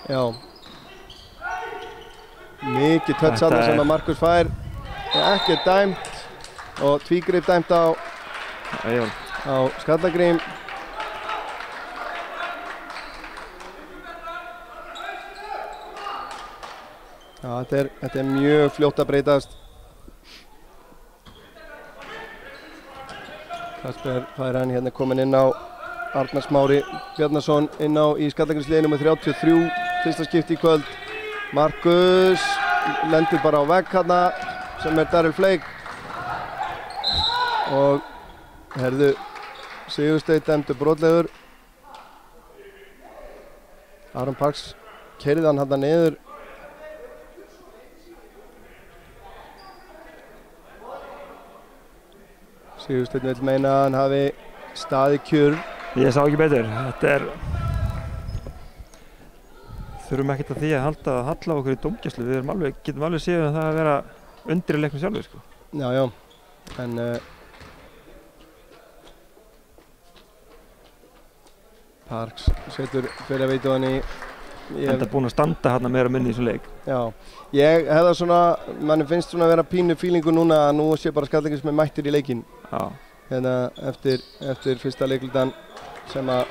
Já. Mikið touch þarna sem að Markus fær. Ekkert dæmt og tvígrip dæmt á Skallagrím. Já, þetta er mjög fljótt að breytast. Kasper fær hann hérna komin inn á. Arnar Smári Bjarnason inn á í Skallagrímsliðinu með 33, fyrsta skipti í kvöld. Markus lendur bara á vegg hérna sem er Darrell Flake. Og herðu Sigursteinn dæmdur brotlegur. Aron Parks keyrði hann hérna niður. Sigursteinn vil meina að hann hafi staðið kjur. Ég sá ekki betur. Þetta er... Þurfum ekkert að því að halla okkur í dómgæslu. Við getum alveg séð það að vera undir í leiknum sjálfur, sko. Já. En... Parks setur fyrir að veitu hann í... Þetta er búinn að standa hérna meira minni í þessum leik. Já. Ég hefða svona... Manni finnst svona að vera pínu fílingu núna að nú sé bara Skallagrímsmenn mættir í leikinn. Já. Hérna eftir fyrsta leiklutan sem að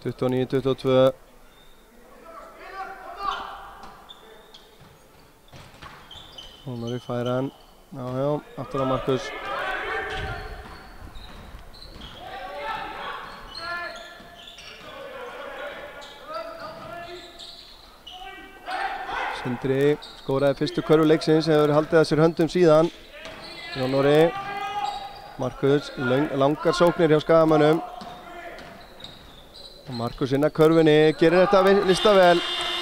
29-22 Ómari fær hann. Já, aftur á Markus. Sindri skóraði fyrstu körfu leiksins, hefur haldið að sér höndum síðan. Jón Orri, Markus, langar sóknir hjá Skagamönnum. Og Markus inn að körfunni, gerir þetta lista vel.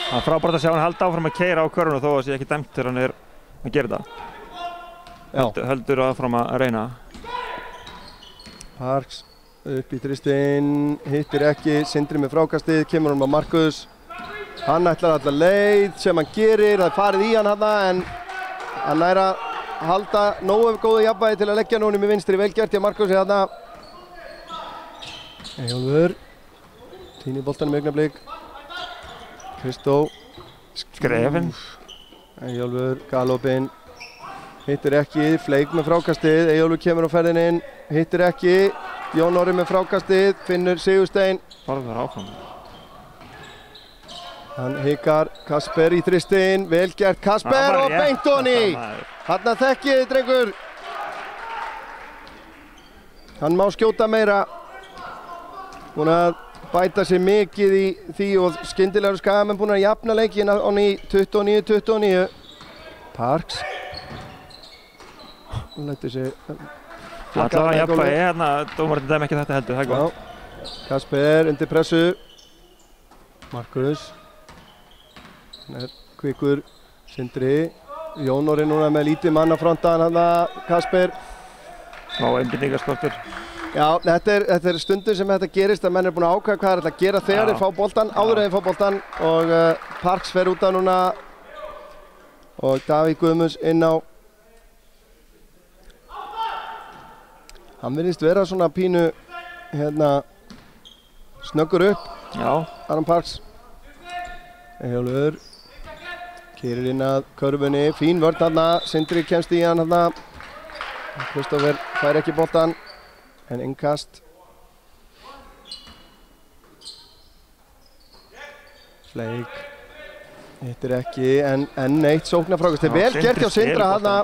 Það er frábært að sjá hann halda áfram að keyra á körfunum þó að sé ekki dæmt þegar hann er að gera þetta. Heldur áfram að reyna. Parks upp í þristinn, hittir ekki, Sindri með frákastið, kemur hann á Markus. Hann ætlar alla leið sem hann gerir, það er farið í hann þarna en hann nær að halda nógu góðu jafnvægi til að leggja núna með vinstri, vel gert hjá Markusi þarna. Eyjólfur, týnir boltanum augnablik. Kristó. Skrefin. Eyjólfur, galopinn, hittir ekki, Flake með frákastið, Eyjólfur kemur á ferðinn inn, hittir ekki, Jón Orri með frákastið, finnur Sigursteinn. Farður áfram. Hann hikar, Kasper í þristinn, vel gert Kasper og beint honni! Þarna þekkið drengur. Hann má skjóta meira. Búinn að bæta sér mikið í því og skyndilega eru Skagamenn búinn að jafna leikinn honni 29-29. Parks. Hann lætur sig... Allavega jafnvægi, hérna dómarinn dæmi ekki þetta heldur, það er gott. Kasper undir pressu. Markus. Hann er kvikur, Sindri, Jón Orri núna með lítið mann á frontan, hann að Kasper. Smá einbindingarskortur. Já, þetta er stundum sem þetta gerist að menn er búin að ákvæða hvað er að gera þegar þeir fá boltan, áður en þeir fá boltan og Parks fer út af núna og Davíð Guðmunds inn á. Hann virðist vera svona pínu, snöggur upp, Aron Parks. Eyjólfur. Keyrir inn að körfunni, fín vörn þarna, Sindri kemst í hann þarna. Kristófer fær ekki boltan, en innkast. Flake. Hittir ekki, en eitt sóknarfrákast. Þetta er vel gert hjá Sindra þarna.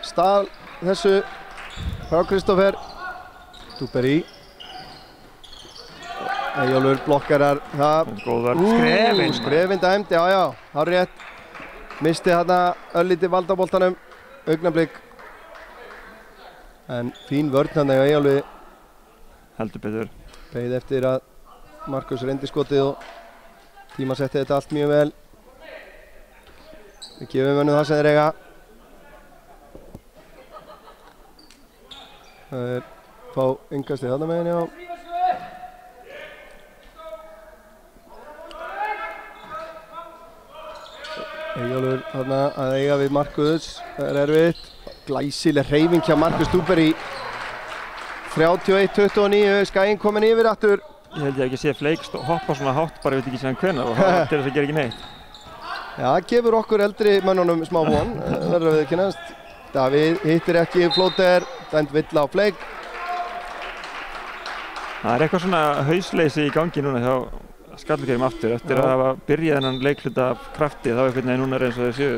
Stál þessu frá Kristófer. Dúberí. Eyjólfur blokkarar það. Góð vörn, skrefin dæmd, já, hár rétt. Misti þarna örlítið vald á boltanum, augnablik. En fín vörn þarna hjá Eyjólfi. Heldur betur. Beið eftir að Markus reyndi skotið og tímasetti þetta allt mjög vel. Við gefum mönnum það sem þeir eiga. Það er fá yngastið þarna meginn, já. Eyjólfur þarna að eiga við Markus, það er erfitt. Glæsileg hreyfing hjá Markus Dúber í 31-29, Skaginn komin yfir aftur. Ég held ég ekki sé Fleik hoppa svona hátt, bara ég veit ekki sem hvenær og til þess að gera ekki neitt. Já, það gefur okkur eldri mönnunum smá von, verður við kynnast. Davíð hittir ekki flóter, dæmt vill á Fleik. Það er eitthvað svona hausleysi í gangi núna hjá Skallagrími aftur eftir að hafa byrjað þennan leikluta af krafti, þá er einhvern veginn núna eins og þeir séu.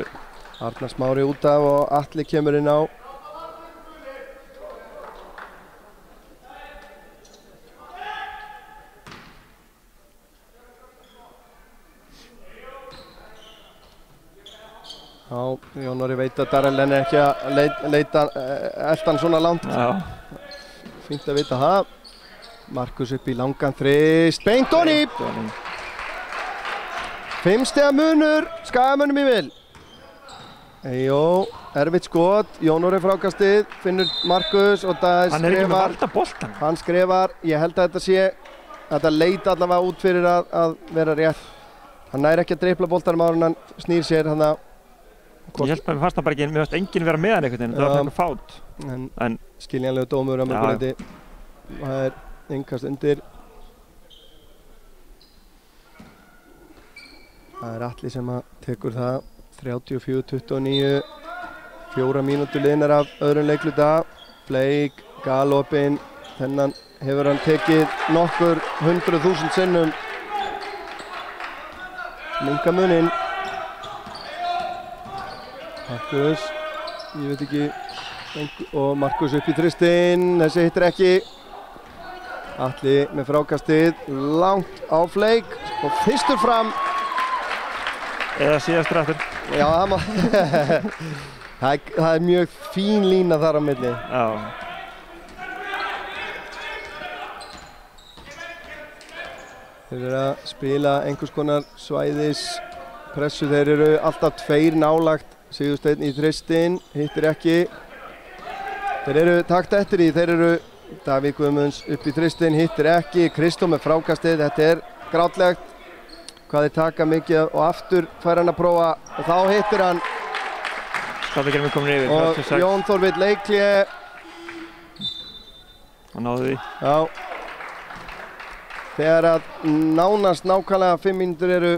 Arnar Smári út af og Atli kemur inn á. Já, Jón Orri veit að Darrell er ekki að leita eldan svona langt. Já. Fínt að vita það. Markus upp í langan þrist, beint onni! 5 stiga munur, Skagamönnum í vil. Jó, erfitt skot, Jón Orri frákastið, finnur Markus og það hann er ekki með valda boltan. Hann skrifar, ég held að þetta leit allavega út fyrir að vera rétt. Hann næri ekki að dreifla boltanum áður en hann snýr sér hann að. Ég held að mér fannst það bara ekki, mér fannst enginn vera með hann einhvern veginn, það var eitthvað fát. En skiljanlegu dómur að mörgu leyti. Það er yngast undir. Það er Atli sem að tekur það. 34-29, 4 mínútur liðnar af öðrum leikluta. Fleik, galopinn, þennan hefur hann tekið nokkur 100.000 sinnum. Minka muninn. Markus, ég veit ekki, og Markus upp í þristinn, þessi hittir ekki. Atli með frákastið, langt á Fleik og fyrstur fram. Eða síðastur aftur. Já, það er mjög fín lína þar á milli. Já. Þeir eru að spila einhvers konar svæðis pressu, þeir eru alltaf 2 nálagt. Sigursteinn í þristinn, hittir ekki. Þeir eru takt eftir því, þeir eru Davíð Guðmunds upp í þristinn, hittir ekki. Kristó með frákastið, þetta er grátlegt. Hvað þeir taka mikið og aftur fær hann að prófa og þá hittir hann. Skallagrími komin yfir, og 36. Jón Þorvill leikli. Og náðu því. Já. Þegar að nánast nákvæmlega 5 mínútur eru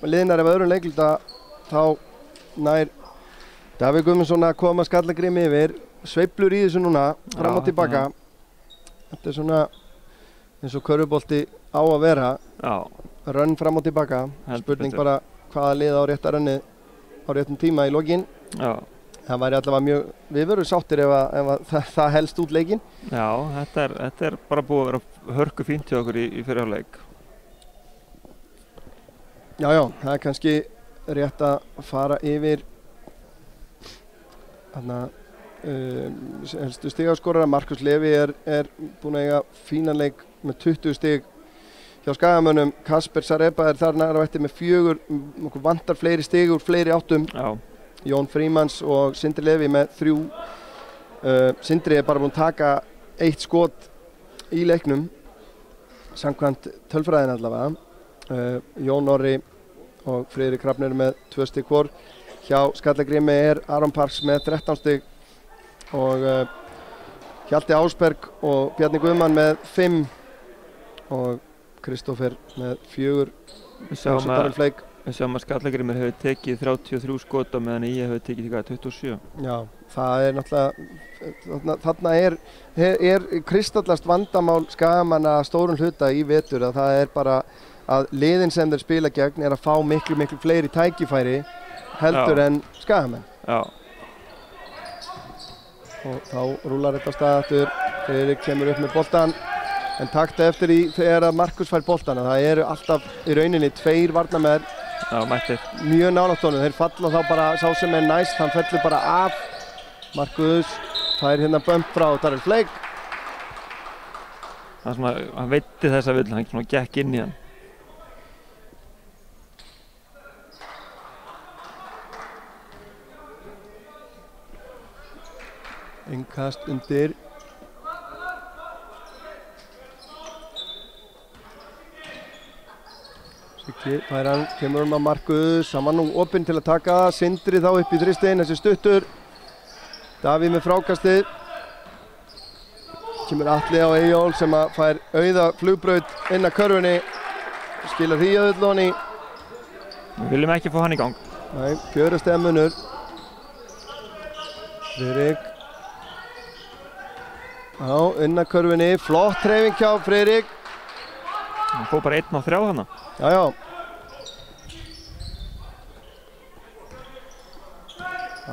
liðnar af öðrum leikluta þá nær Davíð Guðmundsson að koma Skallagrími yfir, sveiflur í þessu núna, fram og tilbaka. Þetta er svona eins og körfubolti á að vera. Já. Rönn fram og tilbaka. Spurning bara hvaða lið á rétta rönnið á réttum tíma í lokin. Já. Það væri allavega mjög, við verðum sáttir ef það helst út leikinn. Já, þetta er bara búið að vera hörku fínt hjá okkur í fyrri hálfleik. Já, það er kannski rétt að fara yfir helstu stigaskorara. Markus Levi er búinn að eiga fínan leik með 20 stig hjá Skagamönnum. Kasper Sareba er þar nær á eftir með 4, okkur vantar fleiri stig úr fleiri áttum. Já. Jón Frímanns og Sindri Levi með 3. Sindri er bara búinn að taka 1 skot í leiknum samkvæmt tölfræðin allavega. Jón Orri og Friðrik Hrafnir með 2 stig hvor. Hjá Skallagrími er Aron Parks með 13 stig og Hjalti Ásberg og Bjarni Guðmann með 5 og Kristófer með 4. Við sjáum að Skallagrímur hefur tekið 33 skot á meðan ég hefur tekið 27. Já, það er náttúrulega, þarna er kristallast vandamál Skagamanna stórum hluta í vetur að það er bara að liðin sem þeir spila gegn er að fá miklu fleiri tækifæri heldur en Skagamenn. Já. Og þá rúlar þetta af stað aftur. Friðrik kemur upp með boltan. en takta eftir því þegar að Markus fær boltana. Það eru alltaf í rauninni 2 varnarmenn mjög nálægt honum. Þeir falla þá bara, sá sem er næst, hann fellur bara af. Markus fær hérna bömp frá Darrell Flake. Hann veitti þessa vill, hann svona gekk inn í hann. Innkast undir. Siggi fær hann, kemur hann á Markus, hann var nú opinn til að taka, Sindri þá upp í þristinn, þessi stuttur. Davíð með frákastið. Kemur Atli á Eyjól sem að fær auða flugbraut inn að körfunni. Skilar því auðvitað í. Við viljum ekki fá hann í gang. Nei, 4 stiga munur. Friðrik. Já, inn að körfunni, flott hreyfing hjá Friðrik. Hann fór bara 1 á 3 þarna. Já.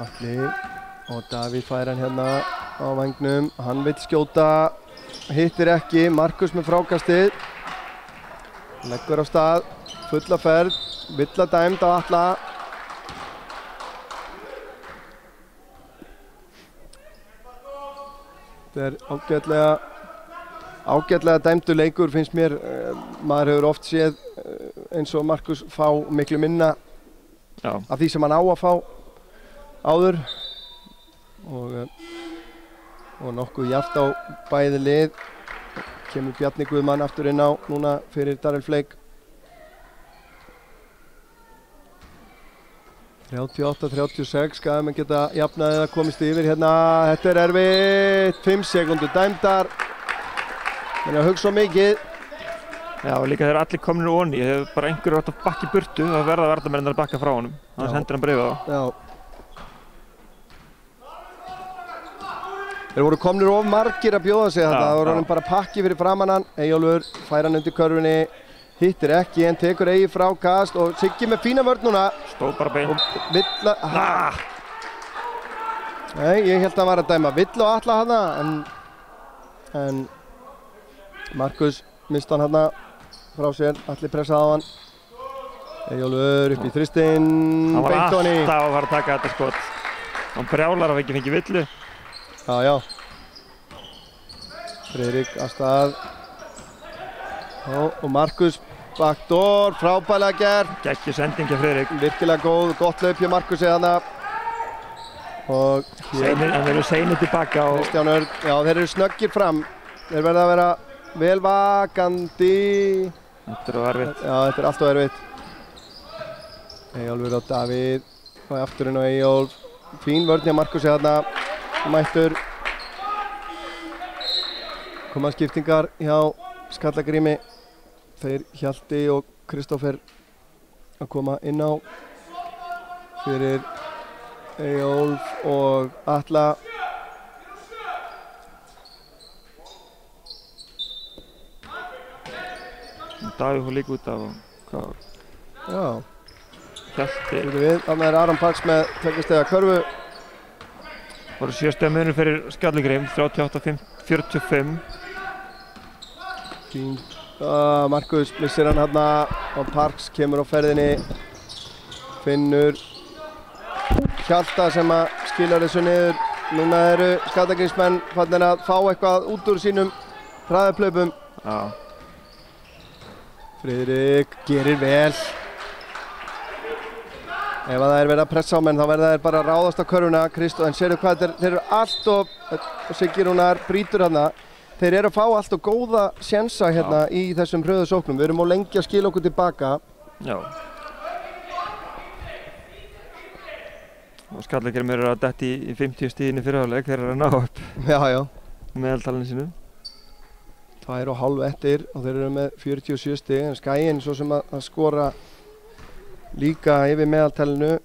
Atli og Davíð fær hann hérna á vangnum. Hann vill skjóta, hittir ekki. Markus með frákastið. Leggur á stað, fulla ferð, villa dæmd á Atla. Þetta er ágætlega dæmdur leikur finnst mér. Maður hefur oft séð eins og Markus fá miklu minna af því sem hann á að fá áður og nokkuð jafnt á bæði lið. Kemur Bjarni Guðmann aftur inn á núna fyrir Darrell Flake. 38-36, Skagamenn geta jafnað eða komist yfir hérna. Þetta er erfitt, 5 sekúndur dæmdar. Þannig að hugsa mikið. Já, og líka þegar allir komnir úr onni, ef bara einhverju átt að bakka í burtu, þá verða varnarmennirnir að bakka frá honum. Annars hendur hann breiðið á. Já. Þeir voru komnir of margir að bjóða sig þetta. Það voru hann bara pakki fyrir framan hann. Eyjólfur fær hann undir körfunni. Hittir ekki en tekur Eyji frá kast og Siggi með fína vörn núna. Stóð bara beint. Og Villa... Nei, ég held að hann var að dæma Villa og Atla hana en Markus mist hann hana frá sér. Atli pressaði á hann. Eyjólfur upp í þristinn. Hann var alltaf að fara að taka þetta skot. Hann brjálar að ekki fengi Villu. Já. Friðrik af stað. Og Markus backdoor, frábælega gert. Geggjuð sending hjá Friðrik. Virkilega góð, gott hlaup hjá Markusi þarna. Og hér eru seinir tilbaka og Kristján Örn, já þeir eru snöggir fram. Þeir verða að vera vel vakandi. Þetta er erfitt. Já, þetta er alltof erfitt. Eyjólfur og Davíð. Og afturinn á Eyjólf. Fín vörn hjá Markusi þarna. Mættur. Koma skiptingar hjá Skallagrími. Þeir Hjalti og Kristófer að koma inn á fyrir Eyjólf og Atla. Davíð fór líka út af hvað? Já. Hjalti. Þannig er Aron Parks með 2 stiga körfu. Það voru 7 stiga munur fyrir Skallagrím, 38-45. Fín. Markus missir hann hérna og Parks kemur á ferðinni. Finnur Hjalta sem að skilar þessu niður. Núna eru Skallagrímsmenn fannir að fá eitthvað út úr sínum hraðaplaupum. Já. Friðrik gerir vel. Ef það er verið að pressa á menn þá verða þeir bara að ráðast á körfuna. En sérðu hvað þeir eru allt og Siggi Rúnar brýtur hérna. Þeir eru að fá allt og góða sjensa hérna í þessum hröðu sóknum. Við erum á lengi að skila okkur tilbaka. Já. Og Skallagrímur eru að detti í 50 stíðinni fyrir hálfleik. Þeir eru að ná upp. Já. Meðaltalinu sínu. 2,5 eftir og þeir eru með 47 stig. En Skaginn svo sem að skora líka yfir meðaltalinu.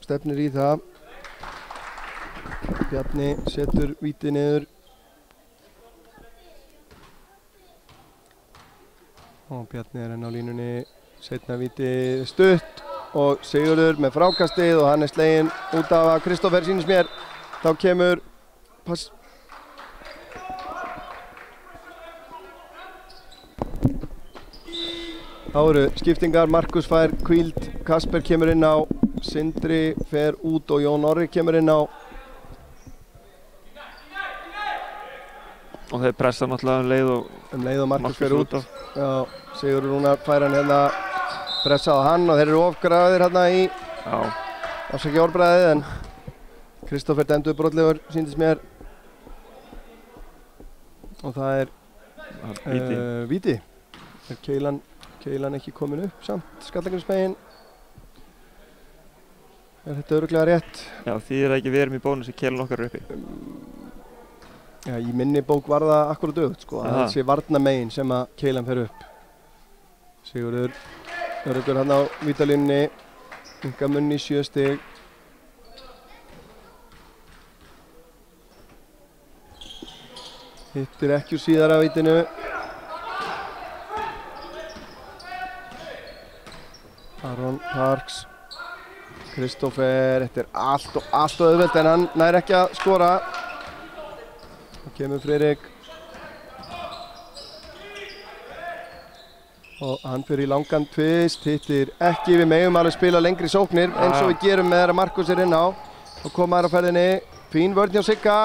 Stefnir í það. Bjarni setur víti niður. Og Bjarni er enn á línunni, seinna víti stutt og Sigurður með frákastið og hann er sleginn út af að Kristófer sýnist mér. Þá kemur pass. Þá eru skiptingar, Markus fær hvíld, Kasper kemur inn á, Sindri fer út og Jón Orri kemur inn á. Og þeir pressa náttúrulega leið og Markus fer út. Já, Sigurður Rúnar fær hann hérna, pressað á hann og þeir eru ofgraðir hérna í afsakið orðbræðið en Kristófer dæmdur brotlegur, sýndist mér. Og það er víti. Er Keilan ekki komin upp samt, Skallagrímsmegin. Er þetta örugglega rétt? Já, því er ekki við erum í bónus í Keilan okkar uppi. Já, í minni bók var það akkurat auðvitað sko, að það sé varnarmegin sem að Keilan fer upp. Sigurður öruggur hann á vítalínunni, Inga Munn í 7 stig. Hittir ekki úr síðara vítinu. Aron Parks, Kristófer, þetta er allt og auðvelt en hann nær ekki að skora. Það kemur Friðrik og hann fyrir í langan tvist, hittir ekki, við megum alveg spila lengri sóknir eins og við gerum með þeirra Markus er inn á og koma þær á ferðinni, fín vörn hjá Sigga,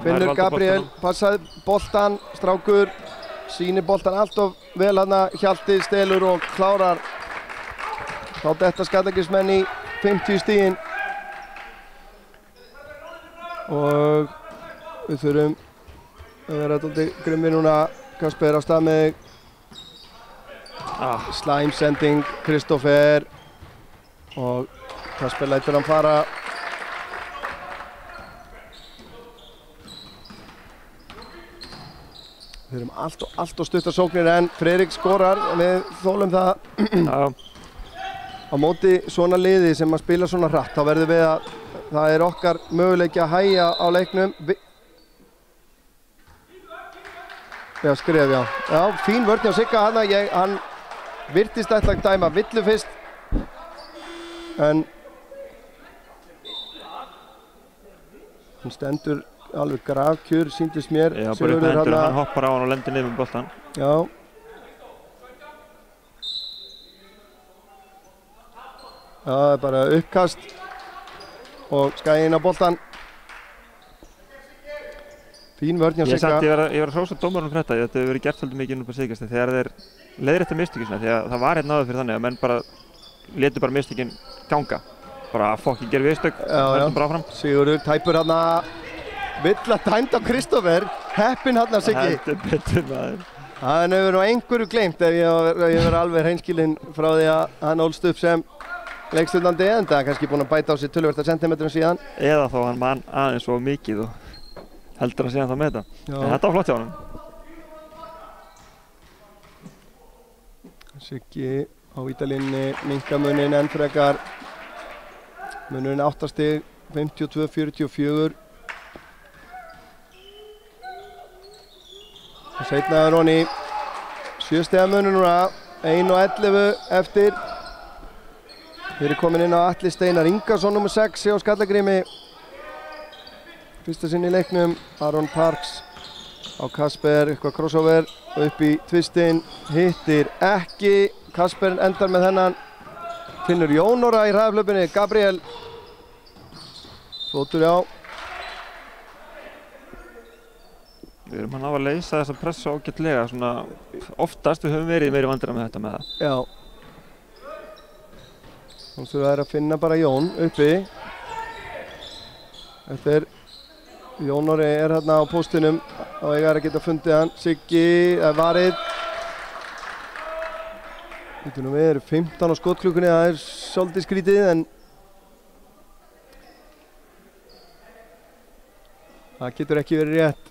finnur Gabriel, passaði boltan, strákur, sýnir boltan allt of vel hana, Hjalti stelur og klárar. Þá detta Skallagrímsmenn í 50 stigin og við þurfum að vera dálítið grimmir núna. Kasper á stað með slæm sending, Kristófer og Kasper lætur hann fara. Við þurfum allt og stuttar sóknir en Friðrik skorar og við þolum það. Á móti svona liði sem að spila svona hratt, þá verðum við að það er okkar möguleiki að hægja á leiknum. Já, skref, já. Já, fín vörn hjá Sigga hana, hann virtist ætla að dæma villu fyrst. En hann stendur alveg grafkjör, sýndist mér. Já, bara upp með hendur, hann hoppar á hann og lendir niður með boltan. Já. Það er bara uppkast og Skaginn á boltan. Fín vörn hjá Sigga. Ég var að hrósa dómarunum fyrir þetta, þetta hefur verið gert svolítið mikið inn upp á síðkasti þegar þeir leiðrétta mistökin svona, því að það var hérna áður fyrir þannig að menn bara létu bara mistökin ganga. Bara fokk, ég gerði viðstök, höldum bara áfram. Sigurður tæpur hérna, vill að dæmd á Kristófer, heppinn hérna Siggi. Heldur betur maður. Það hefur nú einhverju gleymt ef ég verið alveg hreinskilinn frá því að hann ólst upp sem leikstundandi en það er kannski búinn að bæta á sig töluvert af sentimetrum síðan. Eða þá hann man aðeins svo mikið og heldur að síðan þá með þetta. Já. En þetta var flott hjá honum. Siggi á vítalínni, minnka munin enn frekar. Munurinn 8 stig, 52-44. Og seinnaður Ronny, 7 stiga munur núna, 1:11 eftir. Við erum komin inn á Atli Steinar Ingarsson nr. 6 á Skallagrími. Fyrsta sinn í leiknum, Aron Parks á Kasper, eitthvað crossover upp í tvistinn, hittir ekki. Kasper endar með þennan, finnur Jón Orra í hraðaflöpunni, Gabriel. Fótur já. Við erum hann á að leysa þessa pressu ágætlega, svona oftast við höfum verið meiri vandræðum með þetta með það. Já. Nú þurfa þær að finna bara Jón uppi. Þetta er Jón Orri er hérna á póstinum og eiga að geta fundið hann. Siggi, varið. Við erum 15 á skotklukkunni, það er svolítið skrítið en það getur ekki verið rétt.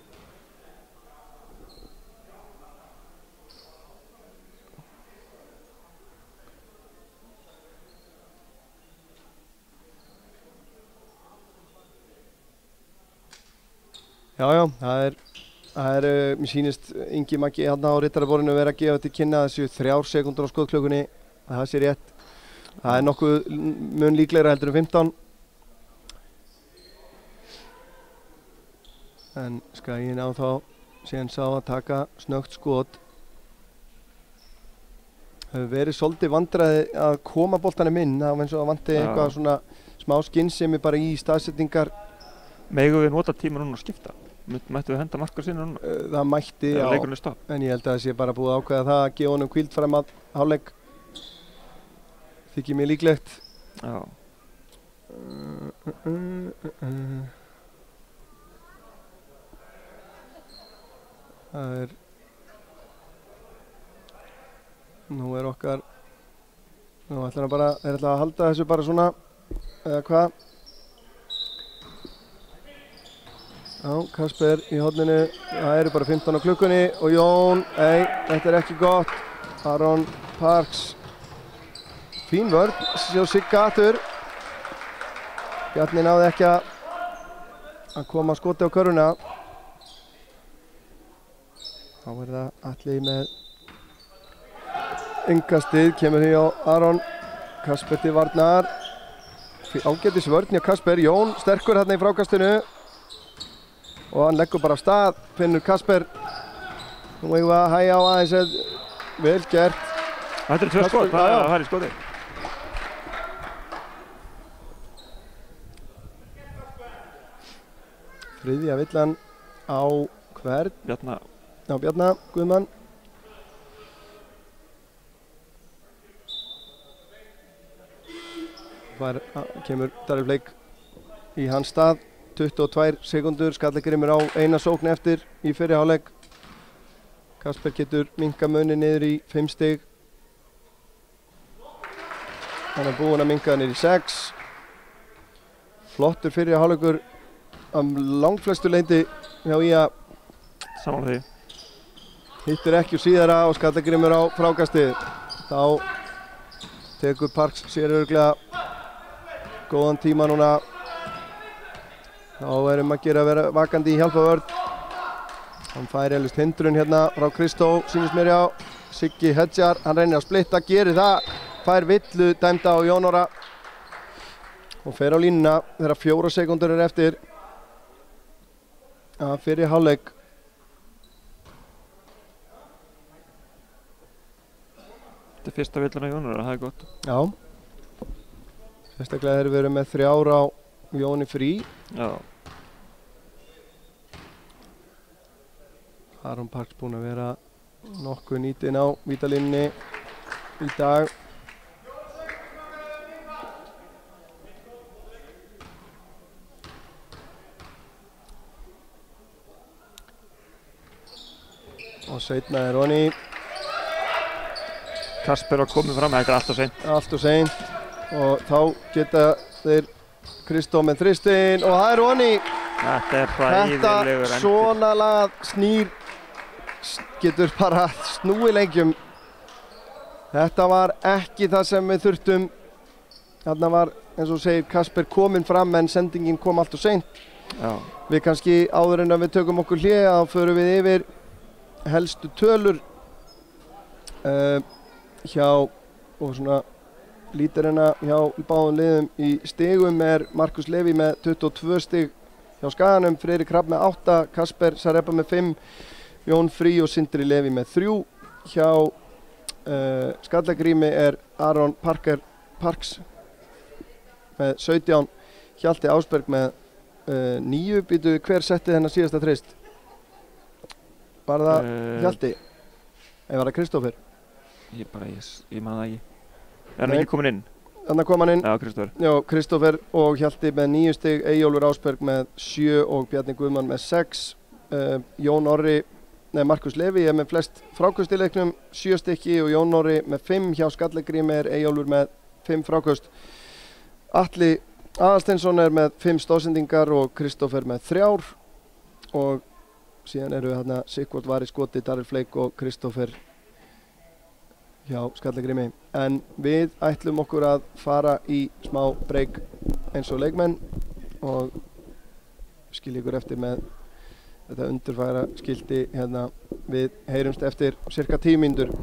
Já, það er, mér sýnist Ingi Maggi hérna á rittaraborðinu vera að gefa til kynna þessu 3 sekúndur á skotklukkunni, það sé rétt. Það er nokkuð mun líklegra heldur en 15. En Skaginn á þá séns á að taka snöggt skot. hefur verið svolítið vandræði að koma boltanum inn, það var eins og að vanti eitthvað svona smá skynsemi bara í staðsetningar. Megum við nota tíma núna að skipta? Mættu við henda markar sinna núna? Það mætti, já, en ég held að það sé bara búið að ákveða það að gefa honum hvíld fram að hálfleik. Þykir mér líklegt. Já. Það er nú ætlar hann bara, þeir ætla að halda þessu bara svona eða hvað. Já, Kasper í horninu, það eru bara 15 á klukkunni og Jón, þetta er ekki gott. Aron Parks, fín vörn, sjá Sigga aftur. Bjarni náði ekki að koma skoti á körfuna. Þá er það Atli með yngastið, kemur því á Aron. Kasper til varnar. Ágætis vörn hjá Kasper, Jón sterkur hérna í frákastinu. Og hann leggur bara af stað, finnur Kasper. Nú eigum við að hægja á aðeins, vel gert. Þetta er 2 skot, það er í skoti. Þriðja villan á hvern? Bjarna. Já, Bjarna Guðmann. Þar kemur Darri Bleik í hans stað. 22 sekundur, Skallagrímur á eina sókn eftir í fyrri hálfleik. Kasper getur minkað muninn niður í 5 stig. Hann er búinn að minka niður í 6. Flottur fyrri hálfleikur langflestu leyti hjá IA. Saman því. Hittir ekki úr síðara og Skallagrímur á frákastið. Þá tekur Parks sér örugglega góðan tíma núna. Þá erum að gera að vera vakandi í hjálpavörn. Hann fær elvist hindrun hérna frá Kristó, sýnist mér já. Siggi hedjar, hann reynir að splitta, gerir það. Fær villu dæmda á Jón Orra. Og fer á línuna þegar 4 sekúndur er eftir. Fyrir hálfleik. Þetta er fyrsta villan á Jón Orra, það er gott. Já. Sérstaklega þeir verið með 3 á Jóni Frí. Já. Aron Parks búinn að vera nokkuð nýtinn á vítalínunni í dag. Og seinna er Ronny. Kasper var komið fram, þetta er allt og seint. Allt og seint. Og þá geta þeir Kristó með þristinn og það er Ronny. Þetta er hræðilegur endir. Þetta svona lag snýr, getur bara snúið leikjum. Þetta var ekki það sem við þurftum. Þarna var, eins og segir, Kasper kominn fram en sendingin kom allt og seint. Já. Við kannski áður en að við tökum okkur hlé þá förum við yfir helstu tölur hjá og svona lítarina hjá báðum liðum í stigum er Markus Leví með 22 stig hjá Skaganum, Friðrik Hrafn með 8, Kasper Sareba með 5, Jón Frí og Sindri Leví með 3. Hjá Skallagrími er Aron Parks með 17, Hjalti Ásberg með 9. Býtu, hver setti þennan síðasta þrist? Var það Hjalti? Eða var það Kristófer? Ég man það ekki. Er hann ekki komin inn? Þannig kom hann inn. Já, Kristófer. Já, Kristófer og Hjalti með 9 stig, Eyjólfur Ásberg með 7 og Bjarni Guðmann með 6. Markus Leví er með flest fráköst í leiknum, 7 stykki og Jón Orri með 5. Hjá Skallagrími er Eyjólfur með 5 fráköst. Atli Aðalsteinsson er með 5 stóðsendingar og Kristófer með 3. Og síðan eru þarna Sigvald var í skoti, Darri Fleik og Kristófer hjá Skallagrími. En við ætlum okkur að fara í smá break eins og leikmenn og skilja ykkur eftir með þetta undurfæra skilti hérna. Við heyrumst eftir cirka 10 mínútur.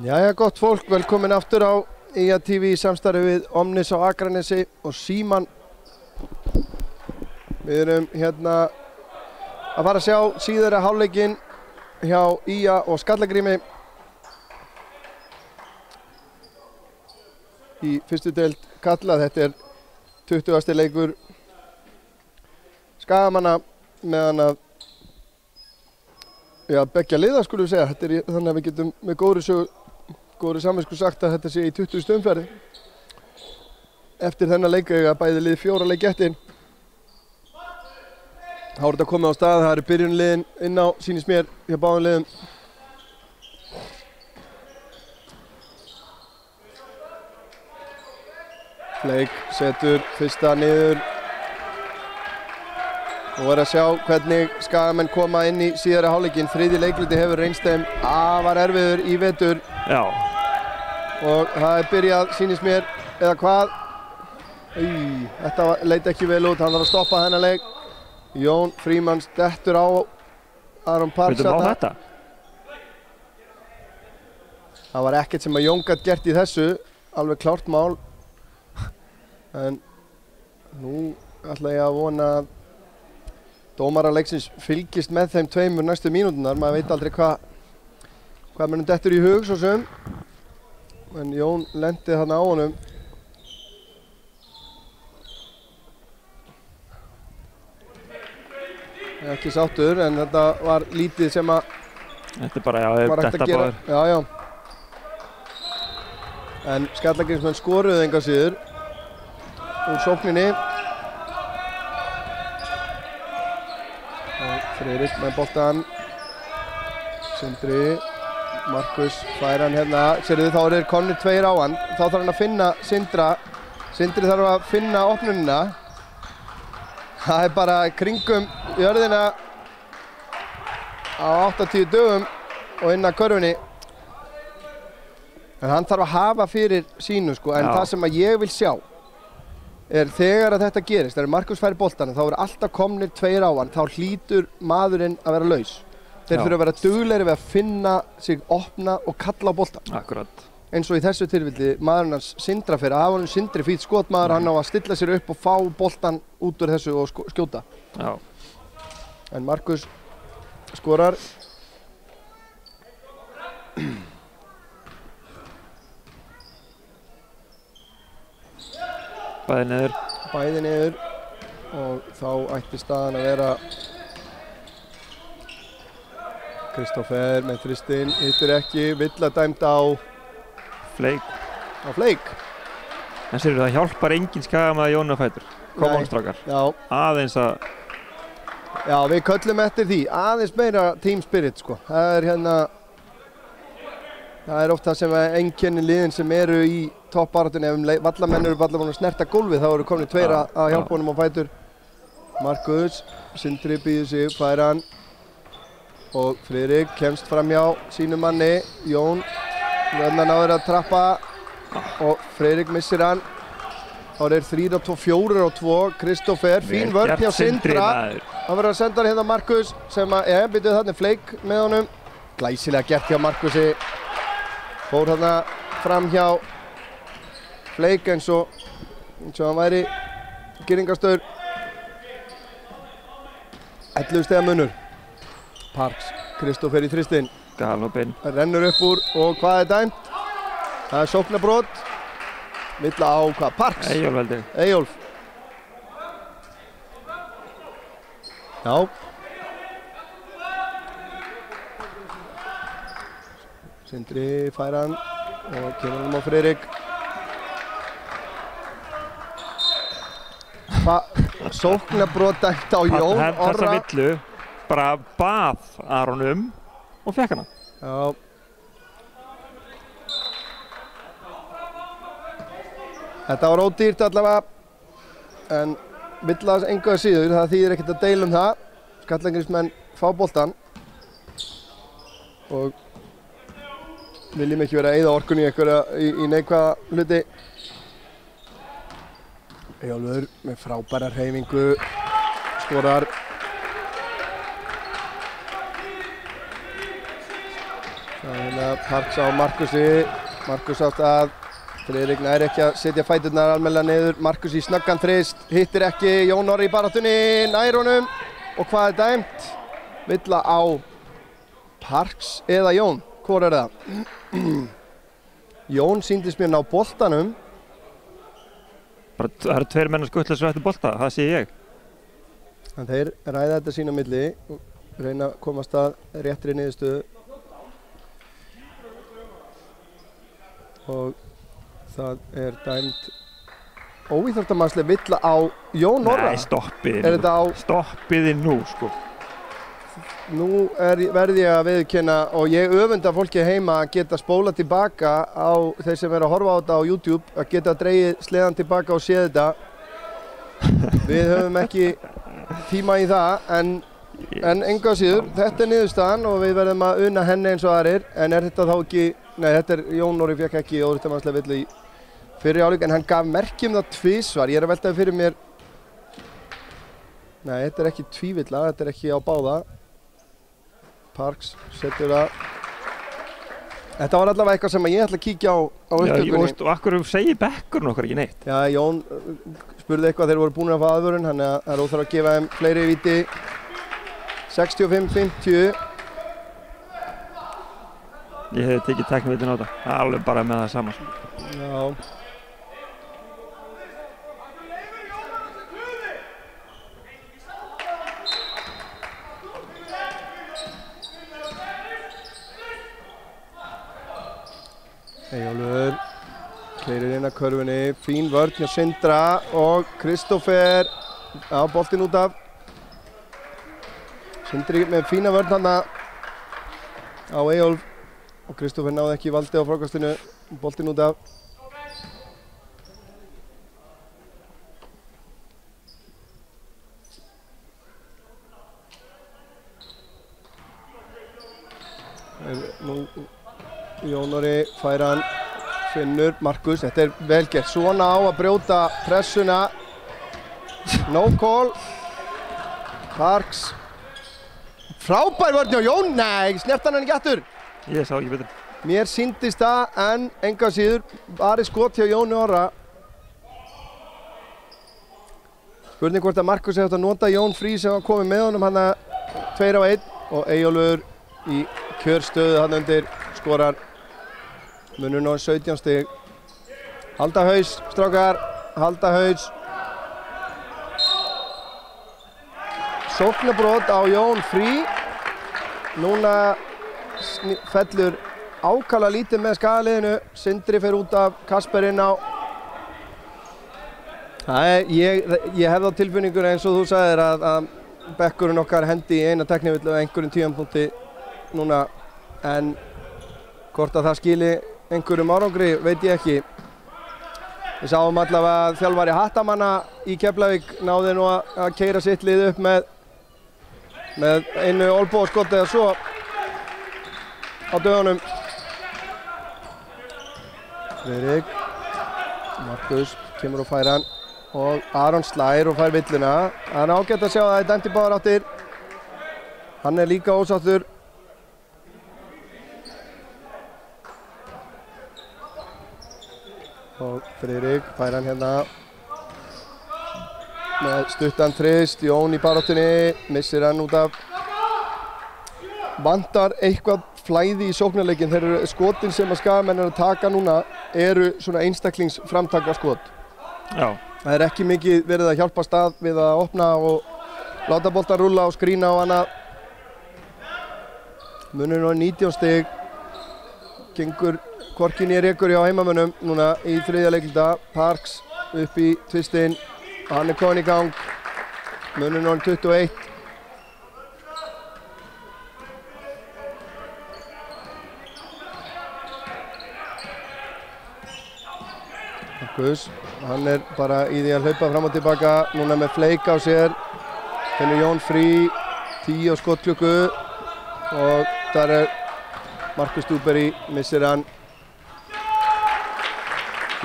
Jæja, gott fólk, velkomin aftur á IA-TV í samstarfi við Omnis á Akranesi og Síman. Við erum hérna að fara að sjá síðari hálfleikinn hjá IA og Skallagrími í fyrstu deild karla. Þetta er 20. leikur Skagamanna meðan að beggja liða skulum við segja. Þetta er þannig að við getum með góðri samvisku sagt að þetta sé í 20. umferði. Eftir þennan leik eiga bæði lið 4 leiki eftir. Þá er þetta komið á stað, það eru byrjunarliðin inn á sýnist mér hjá báðum liðum. Fleik setur fyrsta niður og er að sjá hvernig Skagamenn koma inn í síðari hálfleikinn. Þriðji leikluti hefur reynst þeim afar erfiður í vetur. Já. Og það er byrjað, sýnist mér, eða hvað? Þetta leit ekki vel út, hann þarf að stoppa þennan leik. Jón Frímanns dettur á Aron Parks. Veitum á þetta? Það var ekkert sem að Jón gat gert í þessu, alveg klárt mál. En nú ætla ég að vona að dómarar leiksins fylgist með þeim tveimur næstu mínúturnar. Maður veit aldrei hvað mönnum dettur í hug svo sem. En Jón lendi þarna á honum. Ekki sáttur, en þetta var lítið sem að þetta er bara, var hægt að gera. Já. En Skallagrímsmenn skoruðu engu að síður úr sókninni. Friðrik með boltan. Sindri, Markus fær hann hérna. Sérðu þá eru komnir 2 á hann. Þá þarf hann að finna Sindra. Sindri þarf að finna opnunina. Það er bara kringum jörðina á 80 dögum og inn að körfunni. En hann þarf að hafa fyrir sínu sko, en það sem að ég vil sjá er þegar að þetta gerist, þegar Markus fær boltann, þá eru alltaf komnir 2 á hann, þá hlýtur maðurinn að vera laus. Þeir þurfa að vera duglegri við að finna sig opna og kalla á boltann. Akkurat. Eins og í þessu tilfelli, maðurinn hans Sindra fyrir að hafa honum Sindri fýtt skotmaður, hann á að stilla sér upp og fá boltann út úr þessu og skjóta. Já. En Markus skorar. Bæði niður og þá ætti staðan að vera Kristoffer með þristinn, hittur ekki, Villa dæmd á Fleik. En sérðu það hjálpar engin Skagamaður Jóni á fætur. Koma á strákar. Já. Aðeins að Já, við köllum eftir því. Aðeins meira team spirit sko. Það er oft það sem einkennir liðin sem eru í toppbaráttunni. Ef vallamenn eru bara búin að snerta gólfið, þá eru komnir 2 að hjálpa honum á fætur. Markus, Sindri býður sig, fær hann. Og Friðrik kemst framhjá sínum manni, Jón. Hann náður að trappa og Friðrik missir hann. Þá er 3-2-4-2, Kristoffer, fín vörn hjá Sindra. Hann verður að senda hann hérna Markus sem að, byrjuð þarna Fleik með honum. Glæsilega gert hjá Markusi. Fór þarna fram hjá Fleik eins og hann væri girðingarstaur. 11 stiga munur. Parks, Kristoffer í þristinn. Galopinn. Rennur upp úr og hvað er dæmt? Það er sóknarbrot. Villa á hvað? Parks? Eyjólf held ég. Eyjólf. Já. Sindri fær hann og kemur hann á Friðrik. Sóknarbrot dæmt á Jón Orra. Þessa villu bara bað Aron og fekk hana. Já. Þetta var ódýrt allavega, en Villa engu að síður, það þýðir ekkert að deila það. Skallagrímsmenn fá boltann og viljum ekki vera að eyða orkunni í neikvæða hluti. Eyjólfur með frábæra hreyfingu, skorar. Þannig að Parks á Markusi. Markus átt að Friðrik nær ekki að setja fæturnar almennilega niður. Markus í snöggan þrist, hittir ekki. Jón Orri í baráttunni, nær honum. Og hvað er dæmt? Villa á Parks eða Jón? Hvor er það? Jón sýndist mér ná boltanum. Það eru tveir menn að skutla svo eftir bolta, það sé ég. En þeir ræða þetta sín á milli og reyna að komast að réttri niðurstöðu. Og það er dæmt óíþróttamannsleg villa á Jón Orra. Nei, stoppiði nú, sko. Nú verð ég að viðurkenna og ég öfunda fólki heima að geta spólað tilbaka á þeir sem eru að horfa á þetta á YouTube, að geta dregið sleðan tilbaka og séð þetta. Við höfum ekki tíma í það, en engu að síður, þetta er niðurstaðan og við verðum að una henni eins og aðrir, en er þetta þá ekki, nei, þetta er Jón Orri fekk ekki óíþróttamannslega villu í fyrri hálfleik, en hann gaf merki um það tvisvar. Ég er að velta fyrir mér, nei, þetta er ekki tvívilla, þetta er ekki á báða. Parks setur það. Þetta var allavega eitthvað sem ég ætla að kíkja á upptökunni. Og akkur segir bekkurinn okkar ekki neitt? Já, Jón spurði eitthvað, þeir voru búin að fá aðvörun, þannig að það er óþarf að gefa þeim fleiri víti. 65-50. Ég hefði tekið tæknivítin á þetta, alveg bara með það saman. Já. Eyjólfur keyrir inn að körfunni, fín vörn hjá Sindra og Kristófer á boltinn út af. Sindri með fína vörn þarna á Eyjólf og Kristófer náði ekki valdi á frákastinu, boltinn út af. Nú Jón Orri fær hann, finnur Markus, þetta er vel gert, svona á að brjóta pressuna. No call. Parks. Frábær vörn hjá Jón, nei, snert hann ekki aftur. Ég sá ekki betur. Mér sýndist það, en enga síður, bara skot hjá Jóni Orra. Spurning hvort að Markus hefði átt að nota Jón frí sem var komið með honum, hann að 2-1 og Eyjólfur í kjörstöðu hann undir skorar. Munur nú 17 stig. Halda haus, strákar, halda haus. Sóknarbrot á Jón frí. Núna fellur ákala lítið með skagaliðinu. Sindri fer út af, Kasper inn á. Ég hefði á tilfinningunni eins og þú sagðir að bekkurinn okkar hendi í eina tæknivillu á einhverjum tímapunkti núna, en hvort að það skili einhverjum árangri veit ég ekki. Við sáum allavega að þjálfari Hattamanna í Keflavík náði nú að keyra sitt lið upp með einu olnbogaskoti eða svo á dögunum. Friðrik, Markus kemur og fær hann og Aron slær og fær villuna. Það er ágætt að sjá að það er dæmt í báðar áttir. Hann er líka ósáttur. Og Friðrik fær hann hérna með stuttan þrist. Jón í baráttunni, missir hann út af. Vantar eitthvað flæði í sóknarleikin. Þeir skotin sem að Skagamenn eru að taka núna eru svona einstaklingsframtaka skot. Já. Það er ekki mikið verið að hjálpa stað við að opna og láta boltan rúlla og skrína og annað. Munurinn á 19 stig. Gengur hvorki né rekur hjá heimamönnum núna í þriðja leikluta. Parks upp í tvistinn. Hann er komin í gang. Munurinn á 21. Markus, hann er bara í því að hlaupa fram og tilbaka. Núna með fleik á sér. Finnur Jón frí. 10 á skotklukku. Og þar er Markus Dúberi, missir hann.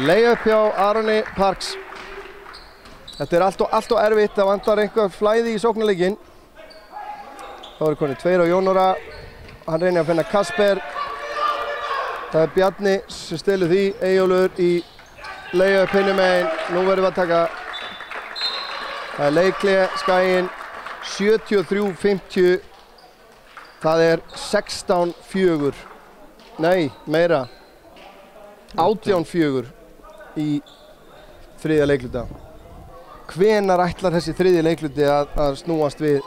Layup hjá Aroni Parks. Þetta er allt og erfitt, það vantar einhver flæði í sóknarleikinn. Þá eru konið 2 á Jón Orra. Hann reynir að finna Kasper. Það er Bjarni sem stelur því, Eyjólfur í layup hinum megin. Nú verðum við að taka, það er leikli Skaginn 73-50. Það er 16-4, nei meira, 18-4 í þriðja leikluta. Hvenær ætlar þessi þriðji leikluti að snúast við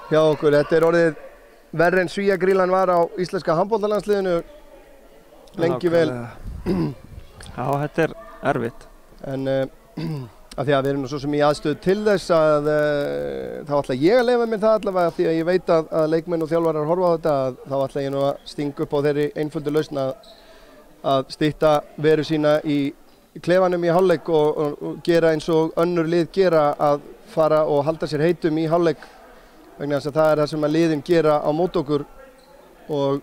hjá okkur? Þetta er orðið verri en Svíagrílan var á íslenska handboltalandsliðinu lengi vel. Já, þetta er erfitt. En af því að við erum nú svo sem í aðstöðu til þess að þá ætla ég að leyfa mér það allavega, því að ég veit að leikmenn og þjálfarar horfa á þetta, þá ætla ég nú að stinga upp á þeirri einföldu lausn að stytta veru sína í klefanum í hálfleik og gera eins og önnur lið gera, að fara og halda sér heitum í hálfleik, vegna þess að það er það sem að liðin gera á móti okkur. Og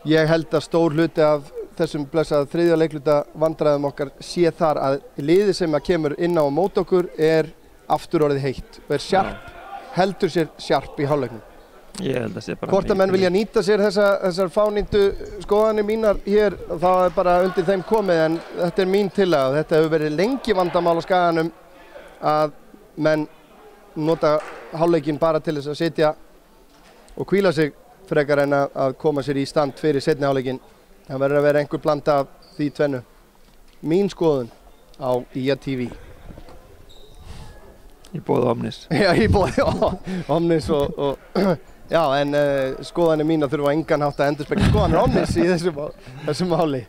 ég held að stór hluti af þessum blessað þriðja leikluta vandræðum okkar sé þar að liðið sem að kemur inn á móti okkur er aftur orðið heitt og er sjarp, heldur sér sjarp í hálfleiknum. Ég held að sé bara hvort að menn vilja nýta sér þessar fánýttu skoðanir mínar hér, þá er bara undir þeim komið, en þetta er mín tillaga. Þetta hefur verið lengi vandamál á Skaganum að menn nota hálfleikinn bara til þess að sitja og hvíla sig frekar en að koma sér í stand fyrir seinni hálfleikinn. Það verður að vera einhver blanda af því tvennu. Mín skoðun á IA TV. Í boði Omnis. Já, í boði Omnis og já, en skoðanir mínar þurfa engan hátt að endurspegla skoðanir Omnis í þessu máli.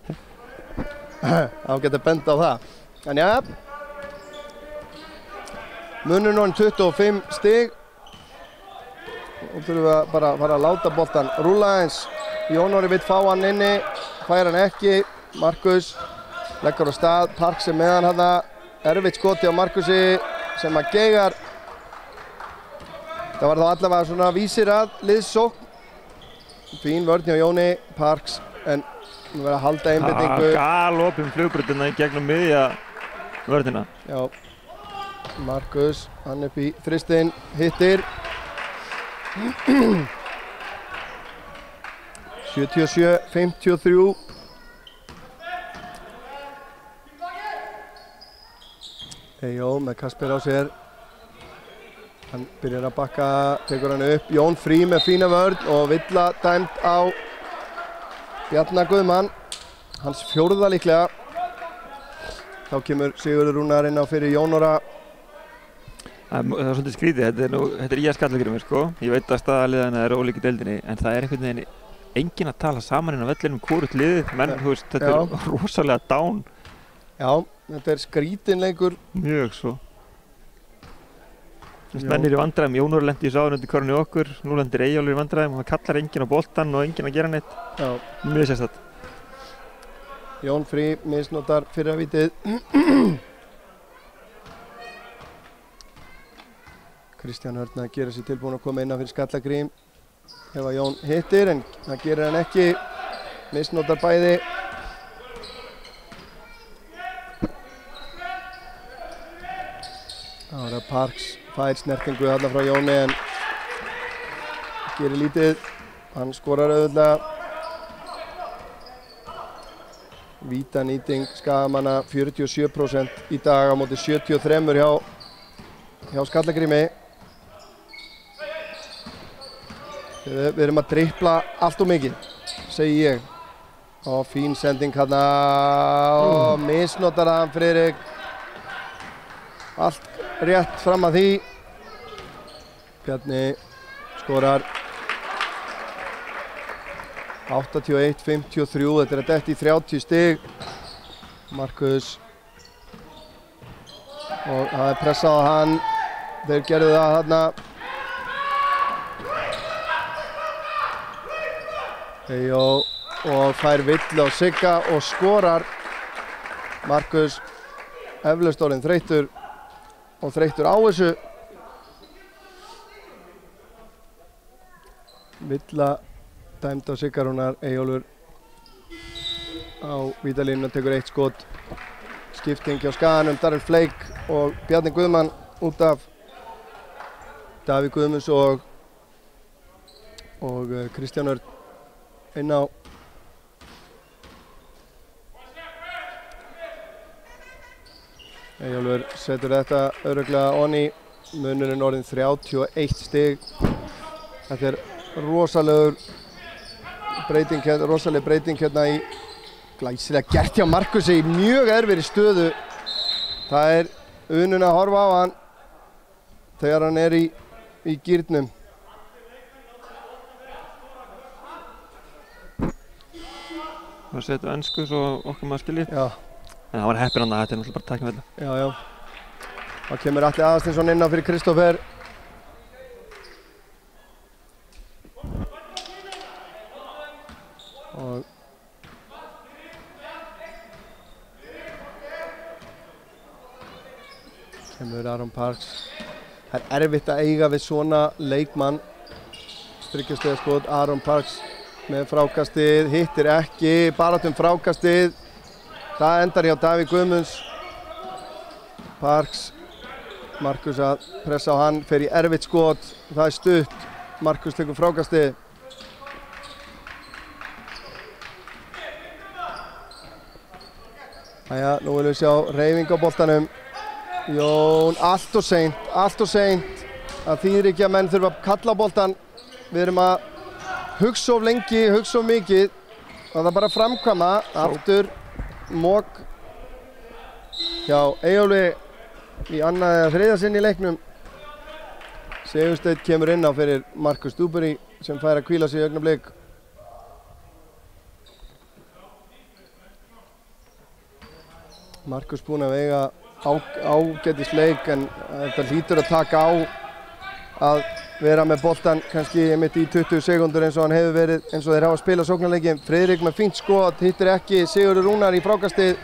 Þá geta benda á það. En já, munur núna 25 stig. Og þurfum við bara að fara að láta boltan rúlla eins. Jón Orri vill fá hann inni, fær hann ekki. Markus leggur á stað, Parks er með hann þarna. Erfitt skoti á Markusi sem að geigar. Það var þá allavega svona vísir að liðssókn. Fín vörn hjá Jóni, Parks, en nú verður að halda einbeitingu. Galopin flugbrautina í gegnum miðja vörnina. Já, Markus, hann upp í þristinn, hittir. 77-53. Eyjó með Kasper á sér. Hann byrjar að bakka, tekur hann upp. Jón Frí með fína vörn og villa dæmt á Bjarna Guðmann. Hans fjórða líklega. Þá kemur Sigurður Rúnar inn á fyrir Jón Orra. Það er svolítið skrítið, þetta er IA Skallagrímur sko. Ég veit að staðaliðana er ólík í deildinni, en það er einhvern veginn enginn að tala saman inn á vellinum hvort liðið, menn, þú veist, þetta er rosalega down. Já, þetta er skrítin leikur. Mjög svo. Menn er í vandræðum, Jón Orri lenti í sáðun undir korunni okkur, nú lendir Eyjólfur í vandræðum, það kallar enginn á boltan og enginn að gera neitt. Já. Mjög sérstætt. Jón Frí misnotar fyrra vítið. Kristján Hörn að gera sér tilbúin að koma innan fyrir Skallagrím ef að Jón hittir, en það gerir hann ekki. Misnotar bæði. Það er að Parks fær snertingu þarna frá Jóni, en gerir lítið. Hann skorar auðvitað. Vítanýting Skagamanna 47% í dag á móti 73 hjá Skallagrími. Við erum að dribbla allt og mikið, segi ég. Og fín sending hérna og misnotar hann Friðrik. Allt rétt fram að því. Bjarni skorar 81-53, þetta er að detta í 30 stig. Markus. Og það er pressað á hann. Þeir gerðu það þarna. Eyjó og fær villu á Sigga og skorar. Markus eflaust orðinn þreyttur og þreyttur á þessu. Villa dæmd á Sigga Rúnar. Eyjólfur á vítalínuna tekur eitt skot. Skipting hjá Skaganum, Darrell Fleik og Bjarni Guðmann út af. Davíð Guðmunds og Kristján Örn inn á Eyjólfur setur þetta örugglega onni, munurinn orðinn 31 stig. Þetta rosaleg breyting hérna í glæsilega gert hjá Markusi í mjög erfiðri stöðu. Það unun að horfa á hann þegar hann í gírnum. Það setur ensku svo okkur maður skiljið. Já. En það var heppinn hann að þetta náttúrulega bara takkjum þetta. Já. Það kemur Atli Aðarsteinsson inn á fyrir Kristófer. Og kemur Aron Parks. Það erfitt að eiga við svona leikmann. Stryggjastegaskot, Aron Parks með frákastið, hittir ekki, baráttum frákastið. Það endar hjá Davíð Guðmunds. Parks, Markus að pressa á hann, fer í erfitt skot. Það stutt, Markus tekur frákastið. Jæja, nú viljum við sjá hreyfing á boltanum. Jón, allt og seint. Það þýðir ekki að menn þurfa að kalla á boltan. Við erum að hugsa of lengi, hugsa of mikið. Það er bara að framkvæma. Aftur, mók hjá Eyjólfi í annað eða þriðja sinn í leiknum. Sigursteinn kemur inn á fyrir Markus Dúbury sem fær að hvíla sig í augnablik. Markus búinn að veiga ágætisleik en þetta hlýtur að taka á að vera með boltan kannski mitt í 20 sekúndur eins og hann hefur verið, eins og þeir hafa spilað sóknarleikin. Friðrik með fínt skot, hittir ekki, Sigurður Rúnar í frákastið,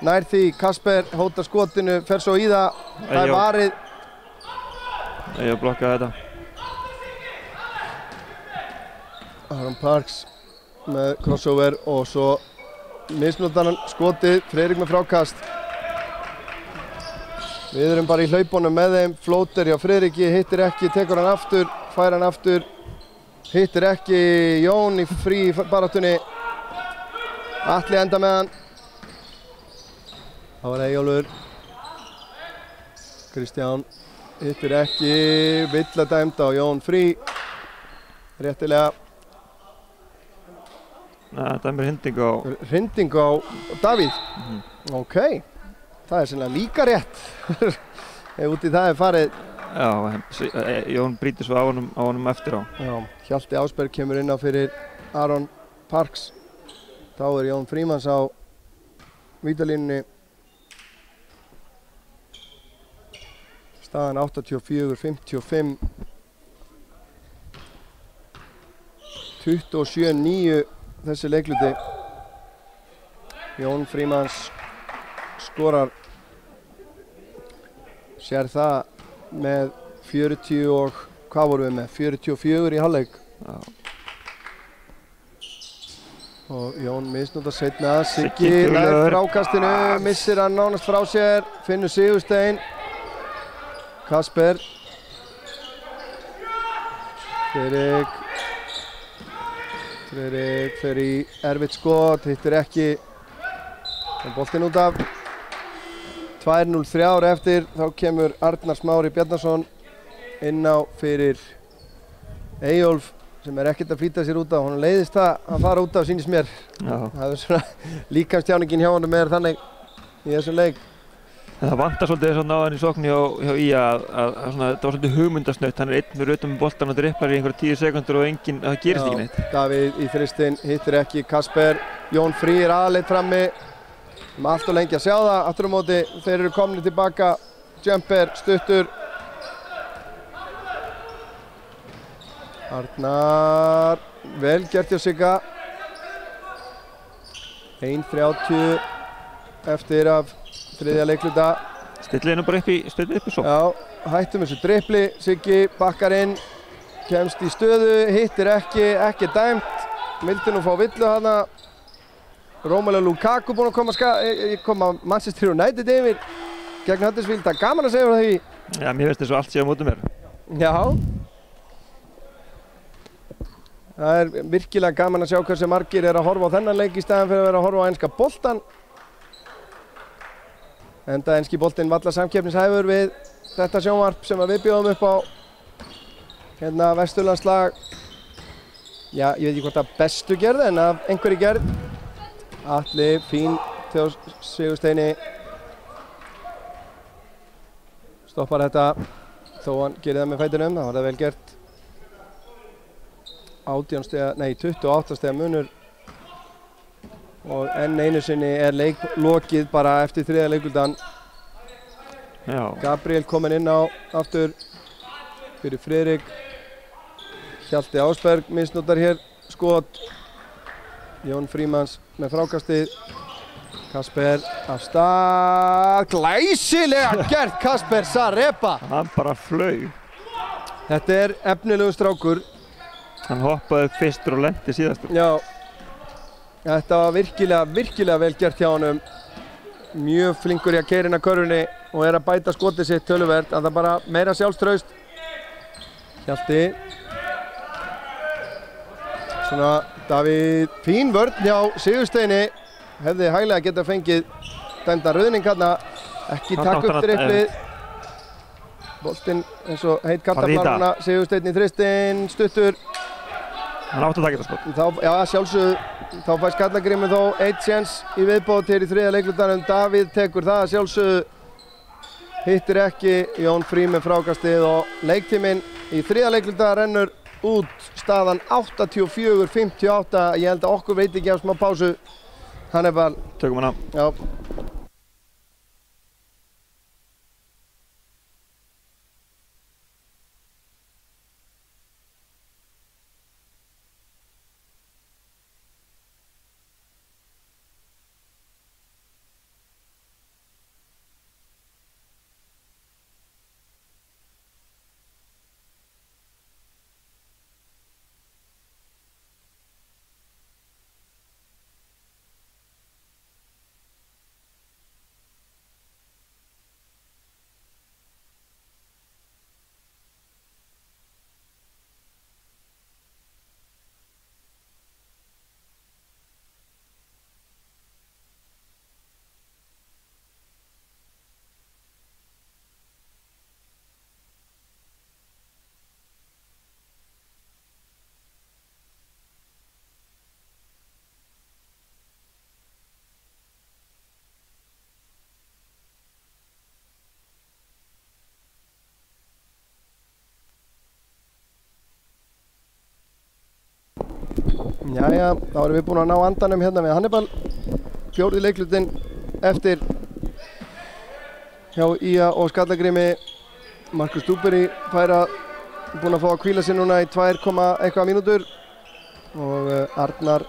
nær því, Kasper hótar skotinu, fer svo í það, það er varið. Eyjó blokkaði þetta. Aron Parks með crossover og svo misnotar hann skotið, Friðrik með frákast. Við erum bara í hlaupunum með þeim, flóter hjá Friðriki, hittir ekki, tekur hann aftur, fær hann aftur, hittir ekki, Jón í frí baráttunni, Atli enda með hann. Það var Eyjólfur, Kristján, hittir ekki, Villa dæmda og Jón frí, réttilega. Dæmir Hrindingu á Davíð, ok. Það er sennilega líka rétt, ef út í það farið. Já, Jón brýtur svo á honum eftir á. Já, Hjalti Ásberg kemur inn á fyrir Aron Parks. Þá Jón Frímanns á vítalínunni. Staðan 84-55. 27-9 þessi leikluti. Jón Frímanns skorar, sér það með 40 og hvað vorum við með? 44 í hálfleik. Já. Og Jón misnotar seinna, Siggi nær frákastinu, missir hann nánast frá sér, finnur Sigursteinn, Kasper, Friðrik fer í erfitt skot, hittir ekki, boltinn út af. 2:03 eftir, þá kemur Arnar Smári Bjarnason inn á fyrir Eyjólf sem ekkert að flýta sér út á. Honum leiðist það að fara út af, sýnist mér. Já. Það svona líkamstjáningin hjá honum þannig í þessum leik. En það vantar svolítið þess að ná hann í sókn hjá IA að það var svolítið hugmyndasnaut. Hann einn með utan með boltan og dripplar í einhverja 10 sekundur og það gerist ekki neitt. Davíð í þristinn, hittir ekki, Kasper, Jón Frí aðleitt frammi. Allt og lengi að sjá það, aftur á móti, þeir eru komnir tilbaka, jumper, stuttur. Arnar, vel gert hjá Sigga. 1:30 eftir af þriðja leikluta. Stillið bara upp í sókn. Já, hættum þessu drippli, Siggi bakkar inn, kemst í stöðu, hittir ekki dæmt. Vildi nú fá villu hana. Romelu Lukaku búinn að koma Manchester United yfir gegn Huddersfield. Það er gaman að segja frá því. Já, mér finnst þessu allt séð á móti mér. Já. Það er virkilega gaman að sjá hversu margir að horfa á þennan leik í staðinn fyrir að vera að horfa á enska boltan. enda enski boltinn varla samkeppnishæfur við þetta sjónvarp sem við bjóðum upp á hérna Vesturlandslag. Já, ég veit ekki hvort að bestu gerð en af einhverju gerð. Atli, fín til Sigursteini. Stoppar þetta þó hann gerir það með fætinum, það var það vel gert. 28 stiga munur og enn einu sinni leik lokið bara eftir þriðja leiklutan. Gabriel kominn inn á aftur fyrir Friðrik. Hjalti Ásberg misnotar hér skot. Jón Frímanns með frákastið. Kasper af stað. Glæsilega gert Kasper Sareba. Hann bara flaug. Þetta efnilegur strákur. Hann hoppaði upp fyrstur og lenti síðastur. Já, þetta var virkilega vel gert hjá honum. Mjög flinkur í að keyra inn að körfunni og að bæta skotið sitt töluvert. Það bara meira sjálfstraust. Hjalti. Svona, Davíð, fín vörn hjá Sigursteini. Hefði hæglega getað fengið dæmdan rauðning hérna. Ekki takk upp driplið. Boltinn eins og heit kartaflaruna. Sigursteinn í þristinn, stuttur. Hann átti að taka þetta skot. Já, sjálfsögðu. Þá fær Skallagrímur þó 1 séns í viðbót hér í þriðja leiklutanum. Davíð tekur það sjálfsögðu. Hittir ekki. Jón Frí með frákastið og leiktíminn í þriðja leikluta rennur út staðan 84-58. Ég held að okkur veit ekki af smá pásu. Hannibal. Tökum hann á. Já. Jæja, þá erum við búin að ná andanum hérna með Hannibal. 4. leikhlutinn eftir hjá Ía og Skallagrími. Markus Dúberi búin að fá að hvíla sig núna í 2, eitthvað mínútur. Og Arnar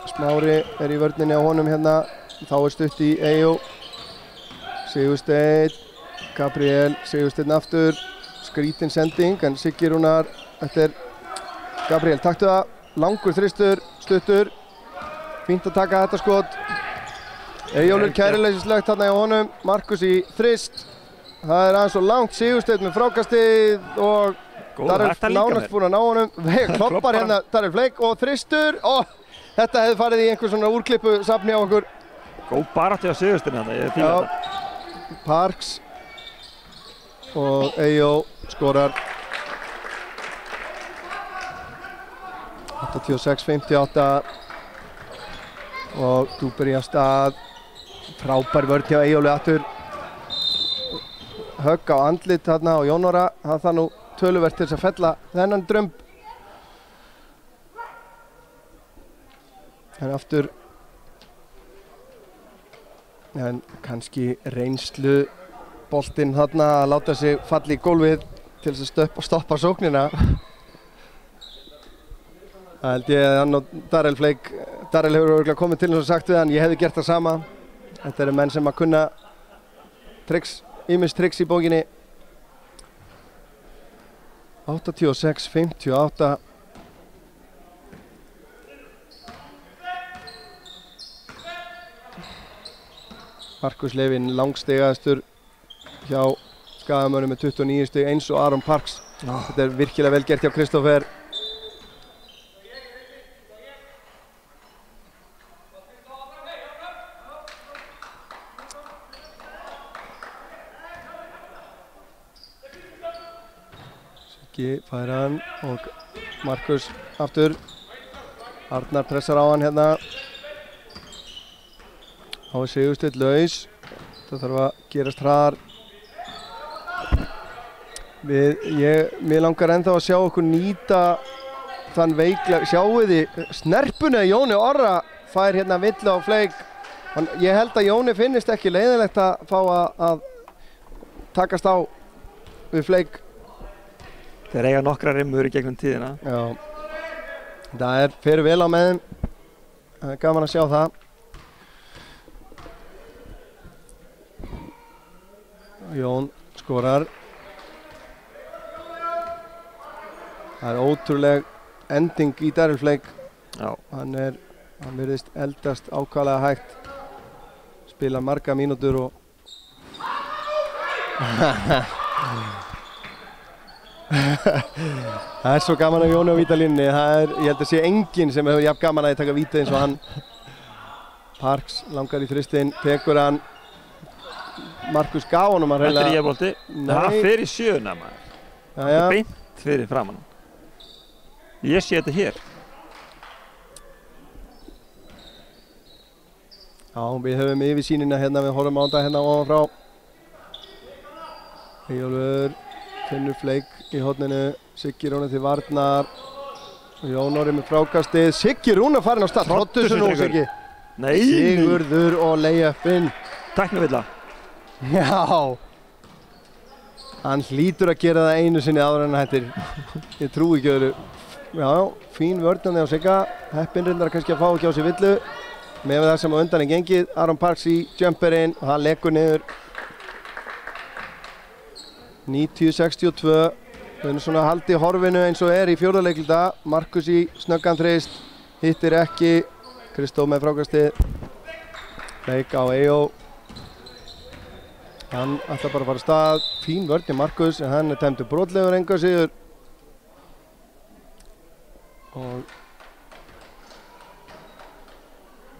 Smári í vörninni á honum hérna. Þá stutt í Eyjó. Sigursteinn, Gabriel, Sigursteinn aftur. Skrítin sending, en Siggi Rúnar eftir Gabriel, taktu það. Langur þristur, stuttur. Fínt að taka þetta skot. Eyjólfur kæruleysislegt þarna hjá honum. Markus í þrist. Það aðeins og langt. Sigursteinn með frákastið og Darrell nánast búinn að ná honum. Kloppar hérna Darrell Fleik og þristur. Þetta hefði farið í einhver svona úrklippu safni á okkur. Góð barátti á Sigursteinn hérna, ég fíla þetta. Parks og Eyjó skorar. 86-58 og Dúberi af stað. Frábær vörn hjá Eyjólfi aftur. Högg á andlit þarna og Jón Orra. Það þarf nú töluvert til þess að fella þennan drömb. En aftur en kannski reynslu boltinn þarna að láta sig falla í gólfið til þess að stoppa sóknina. Það held ég að hann og Darrell Fleik, Darrell hefur örugglega komið til hans og sagt við hann, ég hefði gert það sama. Þetta eru menn sem að kunna ýmis tricks í bókinni. 86-58. Markus Levin langstigastur hjá Skagamönnum með 29 stig eins og Aron Parks. Þetta virkilega vel gert hjá Kristoffer. Siggi fær hann og Markus aftur. Arnar pressar á hann hérna. Þá er Sigursteinn laus. Það þarf að gerast hraðar. Mér langar ennþá að sjá okkur nýta þann veiklega. Sjáu þið snerpuna Jóni Orra fær hérna villu á Fleik. Ég held að Jóni finnist ekki leiðilegt að fá að takast á við Fleik. Þeir eiga nokkra rimmur í gegnum tíðina. Já. Það fer vel á með þeim. Það er gaman að sjá það. Jón skorar. Það er ótrúleg ending í Daryl Fleik. Já. Hann virðist eldast ákaflega hægt. Spila marga mínútur og það er svo gaman að Jóni á vítalínunni. Ég held að sé enginn sem hefur jafn gaman að taka vítið eins og hann. Parks langar í þristinn, tekur hann. Markus gaf honum að reyla. Þetta er ég-bolti. Það fer í sjöuna maður. Það er beint fyrir framann. Ég sé þetta hér. Já, við höfum yfirsýnina hérna, við horfum á þetta hérna ofan frá. Eyjólfur finnur Fleik í horninu, Siggi Rúnar til varnar. Jón Orri með frákastið, Siggi Rúnar farin á start. Trottuðu nú Siggi. Nei. Sigurður og layupinn. Tæknivilla. Já. Hann hlýtur að gera það einu sinni áður en hættir. Ég trúi ekki öðru. Já, fín vörðnandi á Sigga. Heppinn reyndar kannski að fá ekki á sig villu. Með það sem á undan er gengið. Aron Parks í jumperinn og það leggur niður. 90-62. Við erum svona haldið horfinu eins og er í fjórða leikluta. Markus í snöggan þrist. Hittir ekki. Kristóf með frákastið. Fleik á Eyjó. Hann ætlar bara að fara af stað. Fín vörn í Markus en hann er tæmdur brotlegur engu að síður. Og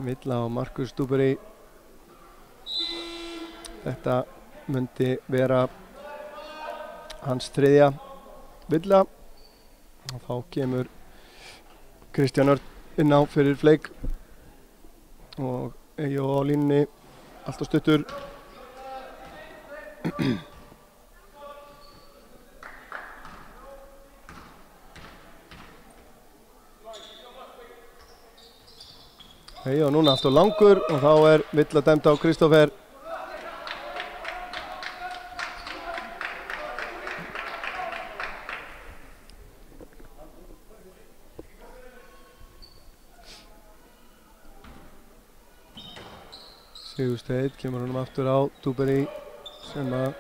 villa á Markus Stúberi. Þetta myndi vera hans þriðja villa og þá kemur Kristján Örn inn á fyrir Fleik og Eyjó á línunni alltaf stuttur. Eyjó núna alltaf langur og þá er villa dæmd á Kristófer. Sigursteinn kemur honum aftur á Dúberi sem að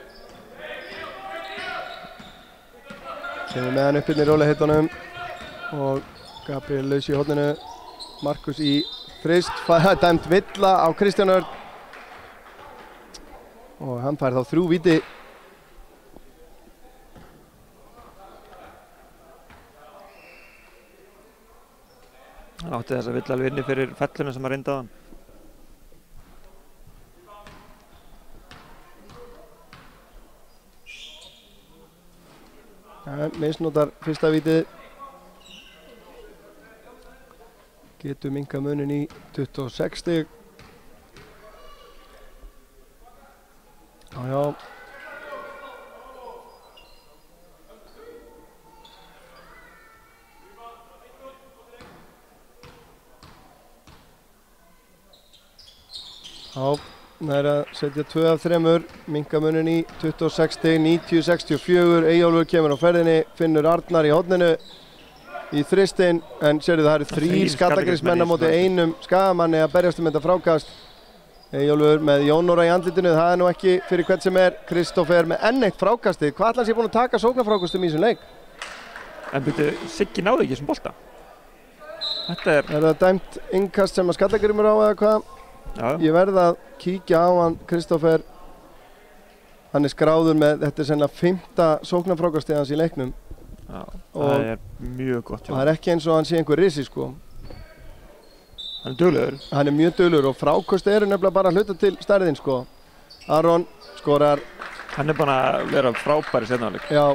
kemur með hann upp inn í rólegheitunum og Gabriel laus í horninu. Markus í þrist, dæmt villa á Kristján Örn og hann fær þá 3 víti. Hann átti þess að villa alveg inni fyrir felluna sem að reynda á hann. Misnotar fyrsta vítið. Getur minkað munin í 26 stig. Já. Það er að setja 2 af 3, minkað munin í 26 stig, 90-64. Eyjólfur kemur á ferðinni, finnur Arnar í horninu í þristinn, en sérðu það eru 3 Skallagrímsmenn á móti 1 Skagamanni að berjast þetta frákast. Eyjólfur með Jón Orra í andlitinu, það er nú ekki fyrir hvern sem er. Kristófer með enn eitt frákastið. Hvað ætlar hann sé búinn að taka sóknarfrákastum í þessum leik? En byrju, Siggi náði ekki þessum bolta. Þetta er það dæmt innkast sem að Skallagrímur á eða hvað? Já. Ég verð að kíkja á hann, Kristófer. Hann er skráður með, þetta er sennilega 5. sóknarfrákastið hans í leiknum. Já, það er mjög gott. Og það er ekki eins og hann sé einhver risi sko. Hann er duglegur. Hann er mjög duglegur og frákost eru nefnilega bara að hluta til stærðin sko. Aron skorar. Hann er bara að vera frábær í seinni hálfleik. Já.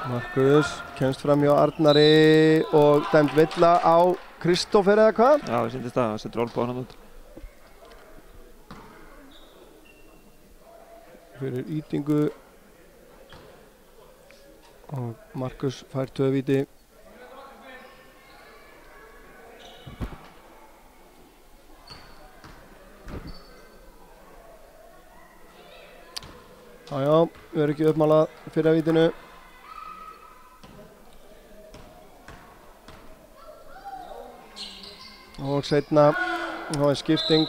Markus kemst fram hjá Arnari og dæmt villa á Kristófer eða hvað? Já, ég syndist það, hann setur olbúan hann út. Fyrir ítingu og Markus fær 2 víti. Já, við erum ekki uppmálað fyrir að vítinu. Og seinna þá skipting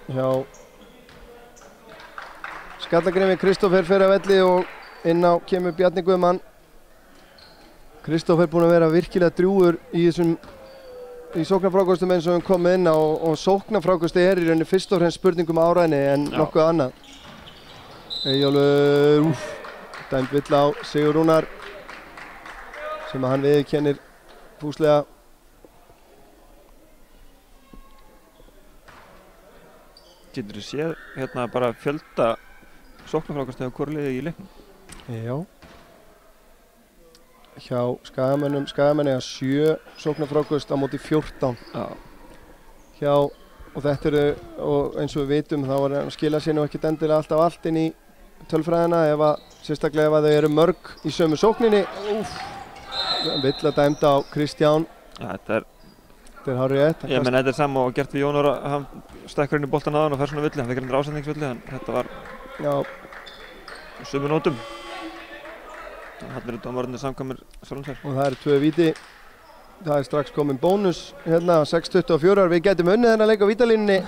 hjá Skallagrimi. Kristófer fer að velli og inn á kemur Bjarni Guðmann. Kristófer búinn að vera virkilega drjúgur í sóknarfrákostum eins og við komum inn á, og sóknarfrákosti í rauninni fyrst og fremst spurningum áræðinni en nokkuð annað. Eyjólfur, dæmt villa á Sigur Rúnar sem að hann viðurkennir fúslega. Getur þú séð hérna bara fjölda sóknarfrákosti á hvoru liði í leiknum? Já. Hjá Skagamenn eiga 7 sóknarfrákost á móti 14. Já. Og þetta eru, og eins og við vitum, þá skila sér nú ekkert endilega alltaf allt inn í tölfræðina, sérstaklega ef þau eru mörg í sömu sókninni. Villa dæmd á Kristján. Ja, þetta er hárið rétt. Ég menn þetta er sama og gert við Jón Orra, hann stekkur inn í boltan aðan og fer svona villi, hann fekk hendur ásetningsvilli, en þetta var sömu nótum. Hann eru dómararnir samkvæmir sjálfum sér. Og það eru 2 víti. Það er strax komin bónus hérna 6:24. Við getum unnið þennan leik á vítalínunni.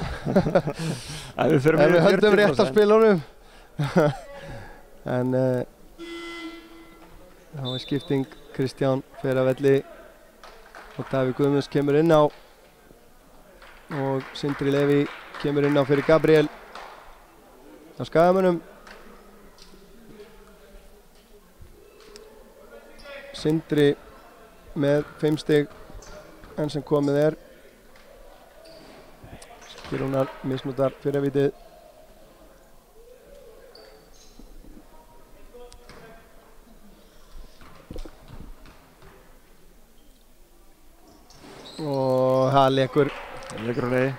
Ef við höldum rétt á spilunum. En þá er skipting. Kristján fer að velli og Davíð Guðmunds kemur inn á og Sindri Leví kemur inn á fyrir Gabriel á Skagamönnum. Sindri með 5 stig enn sem komið er. Skirúnar misnotar fyrravítið. Og það leikur á leiði.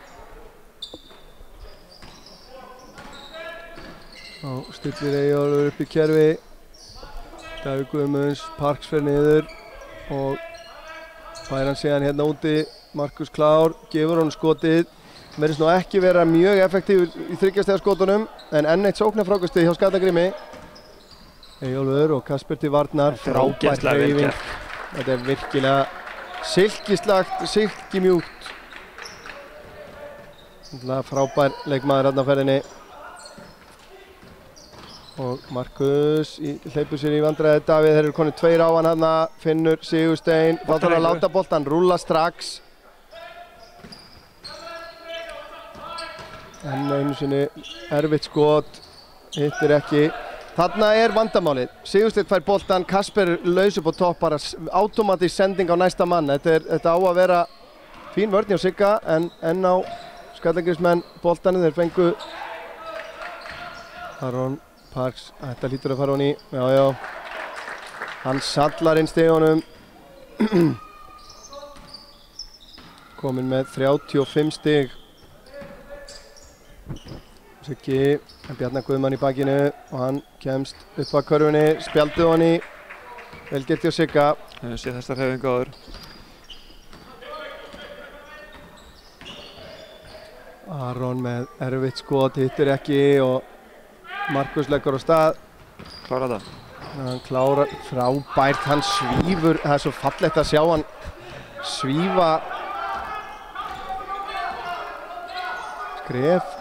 Og stillir Eyjólfur upp í kerfi. Davíð Guðmunds, Parks fer niður og fær hann síðan hérna úti. Markus klár, gefur honum skotið. Verðist nú ekki vera mjög effektív í 3 stiga skotunum, en enn eitt sóknarfrákosti hjá Skallagrimi. Eyjólfur og Kasper til varnar. Frábær hreyfing. Þetta er virkilega silkislagt, silkimjúkt. Frábær leikmaður hérna á ferðinni. Og Markus hleypur sér í vandræði. Davíð, þeir eru konið 2 á hann hérna. Finnur Sigurstein, þá þarf að láta boltan rúlla strax. Enn einu sinni erfitt skot, hittir ekki. Þarna er vandamálið. Sigursteinn fær boltan, Kasper laus upp á topp, bara automatísk sending á næsta mann. Þetta á að vera fín vörn hjá Sigga, en enn á Skallagrimsmenn boltanum. Þeir fengu Aron Parks, þetta hlýtur að fara hún í. Já. Hann sallar inn stigunum. Kominn með 35 stig. Siggi, Bjarni Guðmann í bakinu og hann kemst upp að körfunni, spjaldið hann í. Vel gert hjá Sigga. Ég sé þessar hreyfingu áður. Aron með erfitt skot, hittir ekki og Markus leggur á stað. Klárar það. Hann klárar, frábært, hann svífur. Það er svo fallegt að sjá hann svífa. Skref.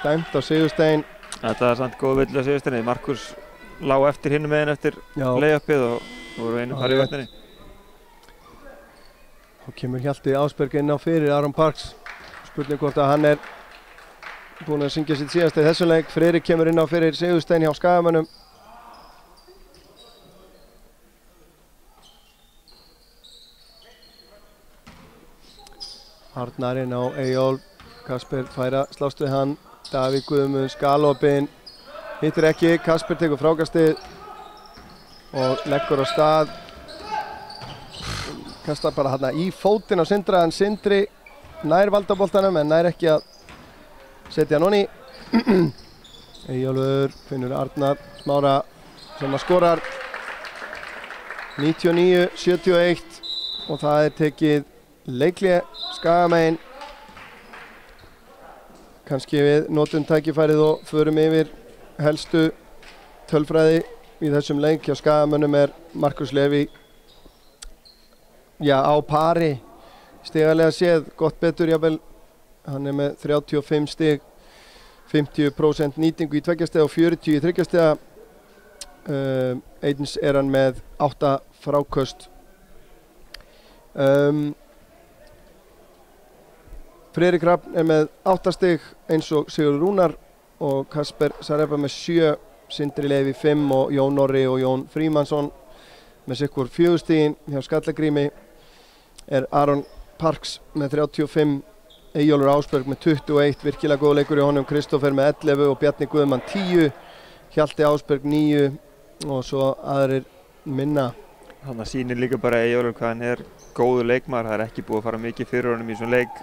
Dæmt á Sigurstein. Þetta er samt góð villi á Sigursteini. Markus lá eftir hinum meginn eftir layupið og voru einu pari í vötninni. Þá kemur Hjalti Ásberg inn á fyrir Aron Parks. Spurning hvort að hann er búinn að syngja sitt síðasta í þessum leik. Friðrik kemur inn á fyrir Sigurstein hjá Skagamönnum. Arnar inn á Eyjólf. Kasper fær að slást við hann. Davíð Guðmunds, galopinn, hittir ekki. Kasper tekur frákastið. og leggur á stað, kastar bara hérna í fótinn á Sindra, en Sindri nær valdaboltanum en nær ekki að setja hann onni. Eyjólfur finnur Arnar Smára sem að skorar 99-71 og það er tekið leikhlé Skagamegin. Kannski við notum tækifærið og förum yfir helstu tölfræði í þessum leik. Hjá Skagamönnum er Markus Leví á pari stigalega séð, gott betur jafnvel. Hann er með 35 stig, 50% nýtingu í 2 stiga og 40 í 3 stiga. Eins er hann með 8 fráköst. Friðrik Rafn er með 8 stig eins og Sigurður Rúnar og Kasper Sareba með 7, Sindri Leví 5 og Jón Orri og Jón Frímannsson með sikkur 4 stigin. Hjá Skallagrími er Aron Parks með 35, Eyjólfur Ásberg með 21, virkilega góð leikur í honum, Kristoffer með 11 og Bjarni Guðmann 10, Hjalti Ásberg 9 og svo aðrir minna. Þannig að sýnir líka bara Eyjólfur hvað hann er góður leikmaður. Það er ekki búið að fara mikið fyrir honum í svona leik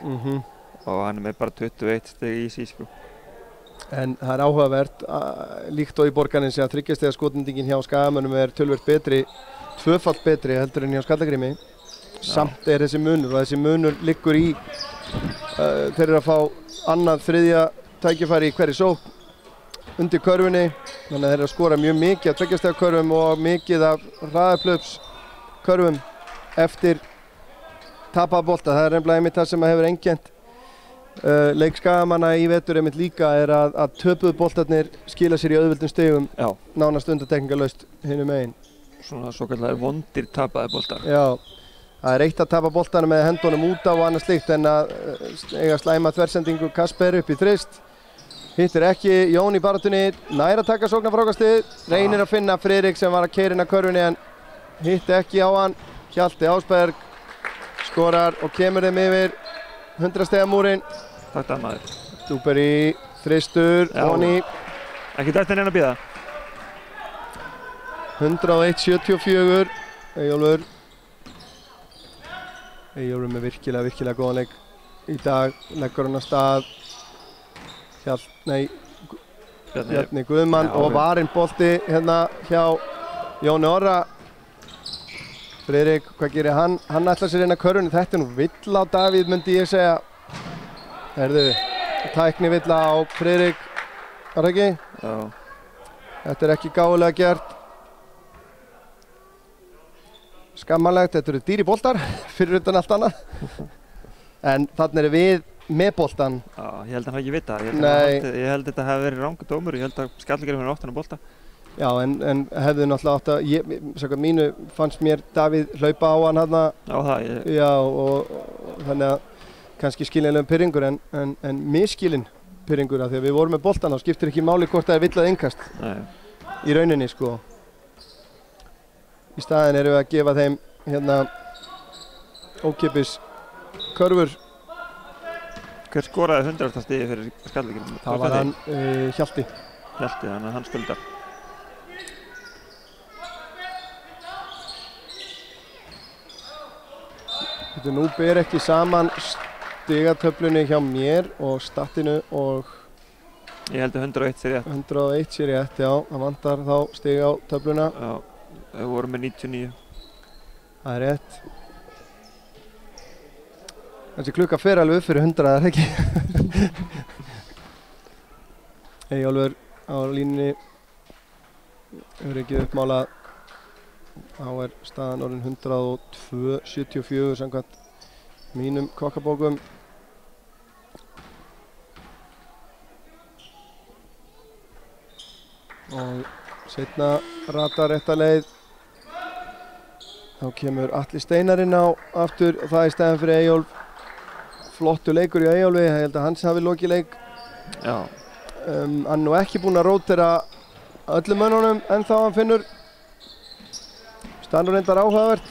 og hann er með bara 21 stig í sig sko. En það er áhugavert, líkt og í Borgarnesi, að 3 stiga skotendingin hjá Skagamönnum er töluvert betri, 2-falt betri heldur en hjá Skallagrími. Samt er þessi munur og þessi munur liggur í þeir eru að fá annað, 3. tækifæri í hverri sókn undir körfunni, þannig að þeir eru að skora mjög mikið af 2 stiga körfum og mikið af hraðaplöps körfum eftir tapaða bolta. Það er nefnilega einmitt það sem hefur einkennt leik Skagamanna í vetur einmitt líka, er að töpuðu boltarnir skila sér í auðveldum stigum nánast undantekningarlaust hinum megin. Svona svokallaðir vondir tapaði boltar. Já, það er eitt að tapa boltanum með hendunum út af og annað slíkt, en að eiga slæma þversendingu. Kasper upp í þrist, hittir ekki, Jón í baráttunni, nær að taka sóknarfrákastið, reynir að finna Friðrik sem var að keyra inn að körfunni en hitti ekki á hann. Hjalti Ásberg skorar og kemur þeim yfir 100 stiga múrin. Takk það maður. Dúber í þristur, onni. Ekki eftir neina að bíða. 101-74, Eyjólfur. Eyjólfur með virkilega góðan leik í dag, leggur hann á stað. Bjarni Guðmann og varinn bolti hérna hjá Jóni Orra. Friðrik, hvað gerir hann? Hann ætlar sér inn að körfunni. Þetta er nú villa á Davíð, myndi ég segja. Herðu, tækni villa á Friðrik, var það ekki? Já. Þetta er ekki gáfulega gert. Skammarlegt, þetta eru dýri boltar, fyrir utan allt annað. En þarna erum við með boltan. Já, ég held að hann hafi ekki vitað. Ég held að þetta hafi verið rangur dómur. Ég held að Skallagrími hafi átt hann að bolta. Já, en hefðu náttúrulega átt að, samkvæmt mínu fannst mér Davíð hlaupa á hann þarna. Já, það. Já, og þannig að kannski skiljanlegum pirringur en misskilinn pirringur, af því að við vorum með boltan og skiptir ekki máli hvort það er villað innkast. Nei. Í rauninni, sko. Í staðinn erum við að gefa þeim hérna ókeypis körfur. Hver skoraði 100. stigi fyrir Skallagrími? Það var hann Hjalti. Hjalti, þannig að hann skuldar. Nú ber ekki saman stigatöflunni hjá mér og statinu og... Ég held að 101 sé rétt. 101 sé rétt, já. Það vantar þá stiga á töfluna. Já, þau voru með 99. Það er rétt. Þessi klukka fer alveg upp fyrir 100, er ekki? Eyjólfur á línunni. Hefur ekki uppmálað. Þá er staðan orðin 102-74 samkvæmt mínum kokkabókum. Og seinna ratar rétta leið. Þá kemur Atli Steinar inn á aftur og það í stæðan fyrir Eyjólf. Flottu leikur í Eyjólfi, ég held að hans hafi lokið leik. Já. Hann er nú ekki búinn að rótera öllum mönnunum ennþá hann finnur. Stanur reyndar áhugavert.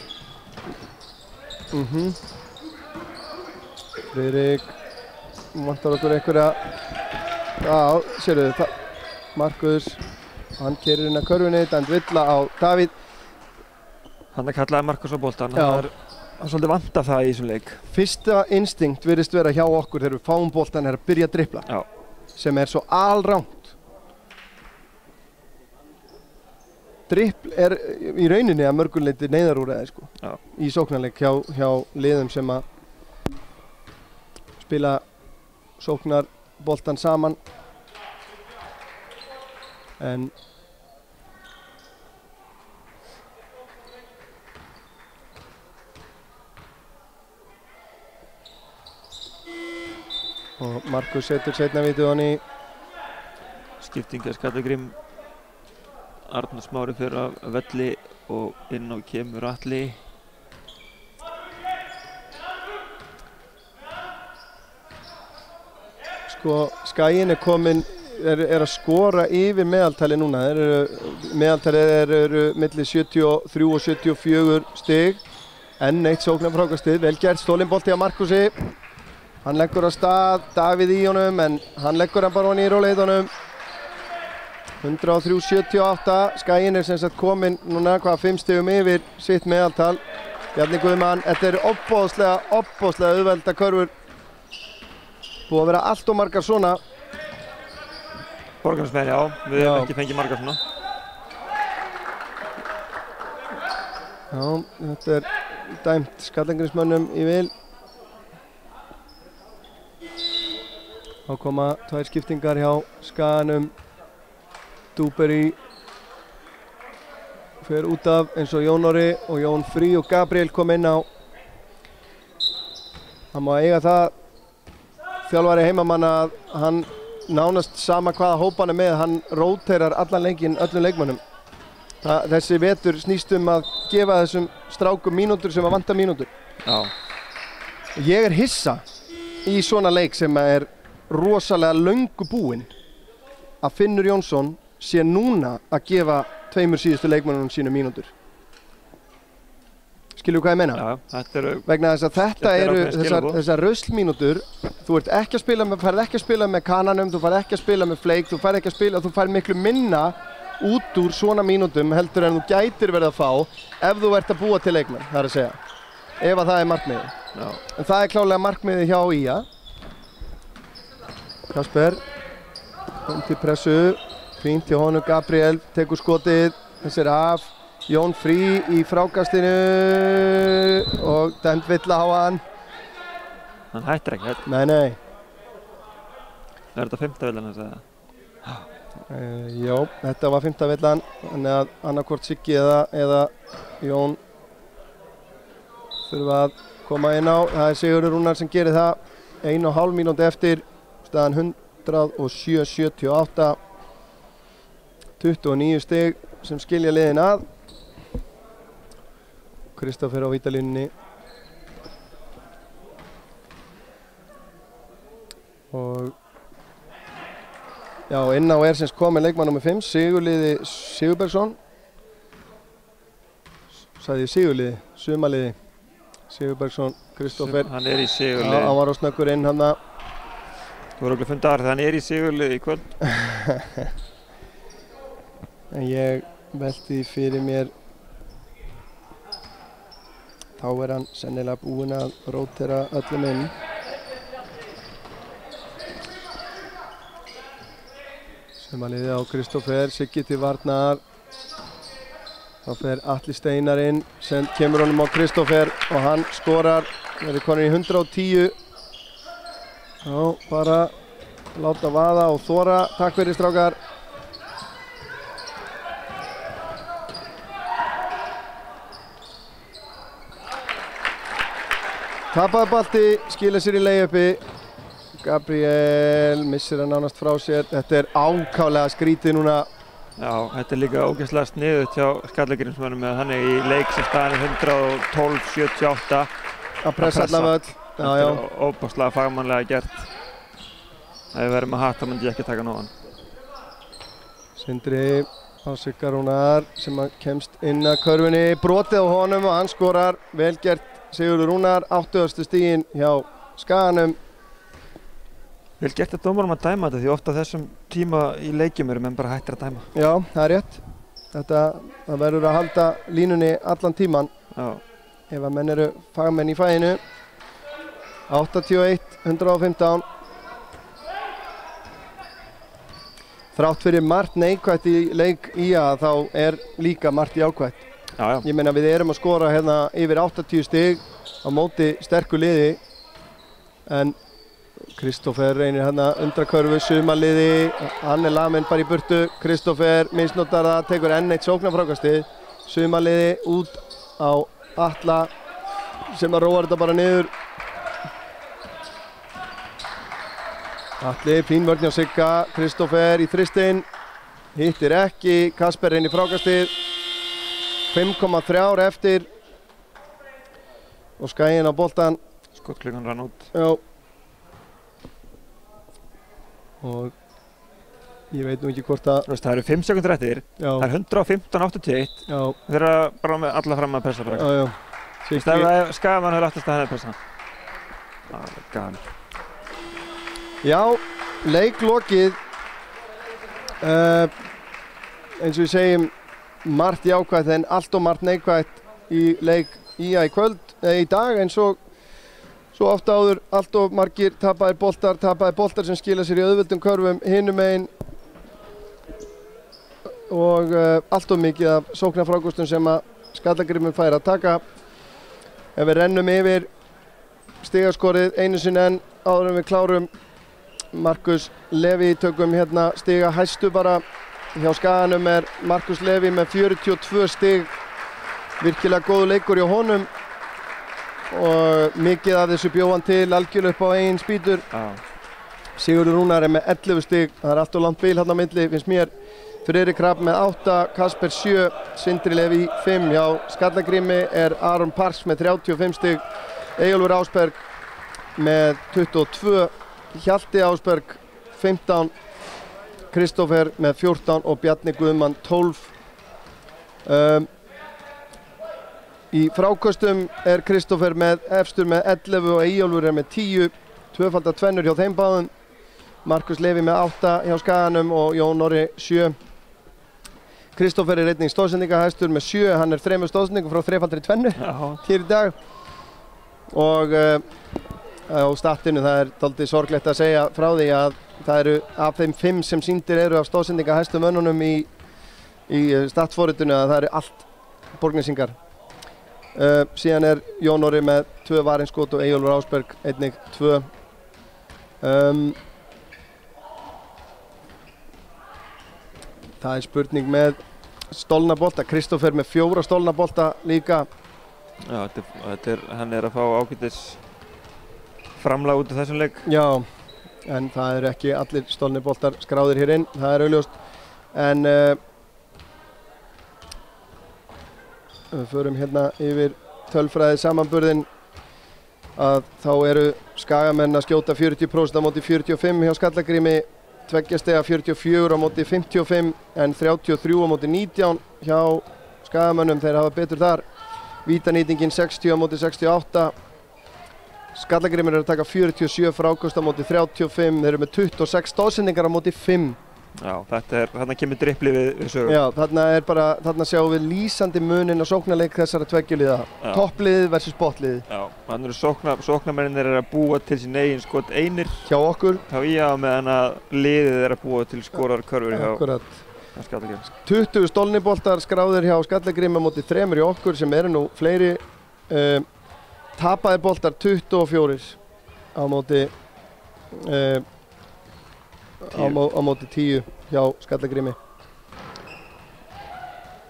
Friðrik, vantar okkur einhverja. Já, sérðu það. Markus, hann keyrir inn að körfunni, dæmd villa á Davíð. Hann kallaði Markus á boltan. Já. Það er svolítið vant af það í þessum leik. Fyrsta instinkt virðist vera hjá okkur þegar við fáum boltan að byrja að dribbla. Já. Sem svo alrangt. Dribbl í rauninni að mörguleiti neyðarúrræði sko. Já. Í sóknarleik hjá liðum sem að spila sóknarboltan saman. En og Markus setur seinna vítið honni. Skipting Skallagrim. Arnar Smári fyrir af velli og inn á kemur Atli. Sko, Skaginn kominn að skora yfir meðaltali núna. Meðaltalið eru milli 73 og 74 stig. Enn eitt sóknarfrákastið, vel gert, stólinn bolti á Markusi. Hann leggur á stað, Davíð í honum, en hann leggur hann bara honni í róleitunum. 103-78, Skaginn sem sagt kominn núna 5 stigum yfir sitt meðaltal. Bjarni Guðmann, þetta eru opboðslega auðvelda körfur. Búið að vera allt og margar svona. Borgarnesmenn, já, við hefum ekki fengið margar svona. Já, þetta er dæmt Skallagrimsmönnum í vil. Þá koma 2 skiptingar hjá Skaganum. Dúberi fer út af eins og Jón Orri og Jón Frí og Gabriel kom inn á. Það má eiga það þjálfari heimamanna að hann nánast sama hvaða hópan er með, hann róterar allan leikinn öllum leikmönnum. Þessi vetur snýst að gefa þessum strákum mínútur sem að vanta mínútur. Já. Ég er hissa í svona leik sem er rosalega löngu búinn að Finnur Jónsson sé núna að gefa 2 síðustu leikmönnunum sínu mínútur. Skilur hvað ég meina? Já, þetta eru... Vegna þess að þetta eru þessar ruslmínútur. Þú ert ekki að spila með, færð ekki að spila með Kananum, þú færð ekki að spila með Flake, þú færð ekki að spila, þú færð miklu minna út úr svona mínútum heldur en þú gætir verið að fá ef þú ert að búa til leikmenn, það er að segja. Ef að það er markmiðið. Já. En það er klálega markmiðið hjá IA. Kasper, til pressu, fínt hjá honum, Gabriel tekur skotið, þessi er af. Jón Frí í frákastinu og dæmt villa á hann. Hann hættir ekki þetta. Nei. Er þetta 5. villan þess að? Já, þetta var 5. villan, þannig að annarkvort Siggi eða Jón þurfa að koma inn á. Það er Sigurður Rúnar sem gerir það. 1,5 mínúti eftir, staðan 107-78. 29 stig sem skilja liðin að. Kristoffer á vítalínunni. Og já, inn á er sem komið leikmann nr. 5, Sigurliði Sigurbergsson. Sagði ég Sigurliði, sumarliði. Sigurbergsson, Kristoffer. Hann er í Sigurliði. Já, hann var á snöggur inn hann. Þú voru okkur fundið aðrið, hann er í Sigurliði í kvöld. En ég velti því fyrir mér. Þá er hann sennilega búinn að rótera öllum inn. Sumarliði á Kristoffer, Siggi til varnar. Þá fer Atli Steinar inn, sem kemur honum á Kristoffer og hann skorar. Það er konur í 110. Já, bara láta vaða og þora. Takk fyrir strákar. Tapaði balti, skila sér í layupi. Gabriel missir hann nánast frá sér. Þetta er ákaflega skrítið núna. Já, þetta er líka ógeðslega sniðugt hjá Skallagrimsmönnum með þannig í leik sem staðan er 112-78. Að pressa allan völl. Þetta er óbúslega fagmannlega gert. Ef við verðum að hata myndi ég ekki taka nógan. Sindri á Sigga Rúnar sem kemst inn að körfunni. Brotið á honum og hann skorar. Vel gert. Sigurður Rúnar, 80. stiginn hjá Skaganum. Vel gert að dómarum að dæma þetta því ofta á þessum tíma í leikjum eru menn bara hættir að dæma. Já, það er rétt. það verður að halda línunni allan tíman. Já. Ef að menn eru fagmenn í fæinu. 81-115. Þrátt fyrir margt neikvætt í leik IA þá er líka margt jákvætt. Já. Ég meina við erum að skora hérna yfir 80 stig á móti sterku liði. En Kristófer reynir hérna undrakörfu, sumarliði, hann er laminn bara í burtu. Kristófer misnotar það, tekur enn eitt sóknarfrákastið. Sumarliði út á Atla sem að róar þetta bara niður. Atli, fín vörn hjá Sigga, Kristófer í þristinn, hittir ekki, Kasper reynir frákastið. 5,3 eftir og Skaginn á boltan. Skotklukkan rann út. Já. Og ég veit nú ekki hvort að... Það eru 5 sekundur eftir, það er 115-81. Já. Þeir eru bara með alla fram að pressa bara. Já. Skagamann hefur alltaf staðið að pressa. Það er gaman. Já, leiklokið. Eins og við segjum, margt jákvætt en allt og margt neikvætt í leik IA í dag eins og svo oft áður, allt og margir tapaðir boltar sem skila sér í auðvöldum körfum hinum megin og allt og mikið af sóknarfrákostum sem að Skallagrímur fær að taka. Ef við rennum yfir stigaskorið einu sinni enn áður en við klárum. Markus Levi tökum hérna stiga hæstu bara. Hjá Skaganum er Markus Levi með 42 stig. Virkilega góð leikur hjá honum. Og mikið af þessu bjóð hann til algjörlega upp á eigin spýtur. Sigurður Rúnar er með 11 stig, það er allt og langt bil hérna á milli finnst mér. Friðrik Rapp með 8, Kasper 7, Sindri Levi 5. Hjá Skallagrími er Aron Parks með 35 stig, Eyjólfur Ásberg með 22, Hjalti Ásberg 15, Kristófer með 14 og Bjarni Guðmann 12. Í fráköstum er Kristófer efstur með 11 og Eyjólfur er með 10. Tvöfaldar tvennur hjá þeim báðum. Markus Levi með 8 hjá Skaganum og Jón Orri 7. Kristófer er einnig stóðsendingahæstur með 7. Hann er 3 stóðsendingum frá þrefaldri tvennu hér í dag. Og á statinu það er dálítið sorglegt að segja frá því að það eru af þeim 5 sem sýndir eru af stóðsendingahæstu mönnunum í statsforritinu að það eru allt Borgnesingar. Síðan er Jón Orri með 2 varinskot og Eyjólfur Ásberg einnig 2. Það er spurning með stolna bolta. Kristófer með 4 stolna bolta líka. Já, hann er að fá ágætis framlag út af þessum leik. Já, en það eru ekki allir stolni boltar skráðir hér inn, það er augljóst. En við förum hérna yfir tölfræði samanburðin að þá eru Skagamenn að skjóta 40% á móti 45 hjá Skallagrími, 2 stiga 44 á móti 55 en 33 á móti 19 hjá Skagamönnum, þeir hafa betur þar. Vítanýtingin 60 á móti 68. Skallagrímur eru að taka 47 frákost á móti 35, þeir eru með 26 stóðsendingar á móti 5. Já, þarna kemur drippli við sögur. Já, þarna sjáum við lýsandi munin á sóknarleik þessara tveggjaliða. Toppliðið versus botliðið. Já, þannig að sóknarmennir eru að búa til sín eigin skot einir. Hjá okkur. Hjá IA meðan að liðið er að búa til skorarkörfur hjá Skallagrími. 20 stolniboltar skráðir hjá Skallagrími á móti 3 hjá okkur sem eru nú fleiri. Tapaðir boltar 24 á móti á móti 10 hjá Skallagrími.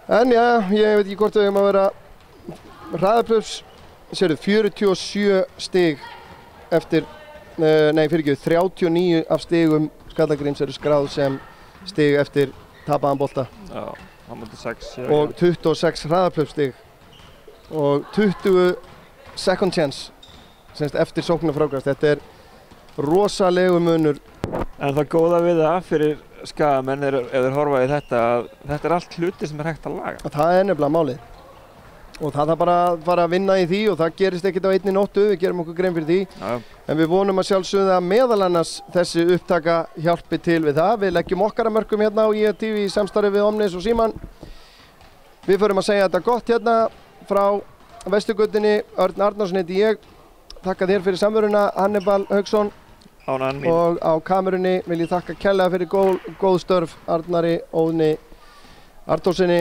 En já, ég veit ekki hvort við höfum að vera hraðaplöfs. Sérðu 47 stig eftir, 39 af stigum Skallagríms eru skráð sem stig eftir tapaðan bolta. Já, á móti 6. Og 26 hraðaplöfstig og 20 second chance semst eftir sóknarfrákast. Þetta er rosalegu munur. En það góða við það fyrir Skagamenn ef þeir horfa í þetta að þetta er allt hluti sem er hægt að laga. Það er nefnilega málið. Og það þarf bara að fara að vinna í því og það gerist ekkert á einni nóttu, við gerum okkur grein fyrir því. Já. En við vonum að sjálfsögðu að meðal annars þessi upptaka hjálpi til við það. Við leggjum okkar að mörkum hérna á IA TV í samstarfi við Omnis og Síman. Við förum að segja þetta gott hérna frá Vesturgötunni. Örn Arnarsson heiti ég. Þakka þér fyrir samveruna, Hannibal Hauksson. Ánægjan mín. Og á kamerunni vil ég þakka kærlega fyrir góð störf Arnari Óðni Arnþórsinni.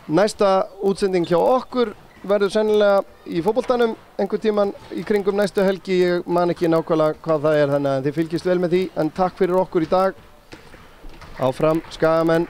Næsta útsending hjá okkur verður sennilega í fótboltanum einhvern tíman í kringum næstu helgi. Ég man ekki nákvæmlega hvað það þannig að þið fylgist vel með því. En takk fyrir okkur í dag. Áfram Skagamenn.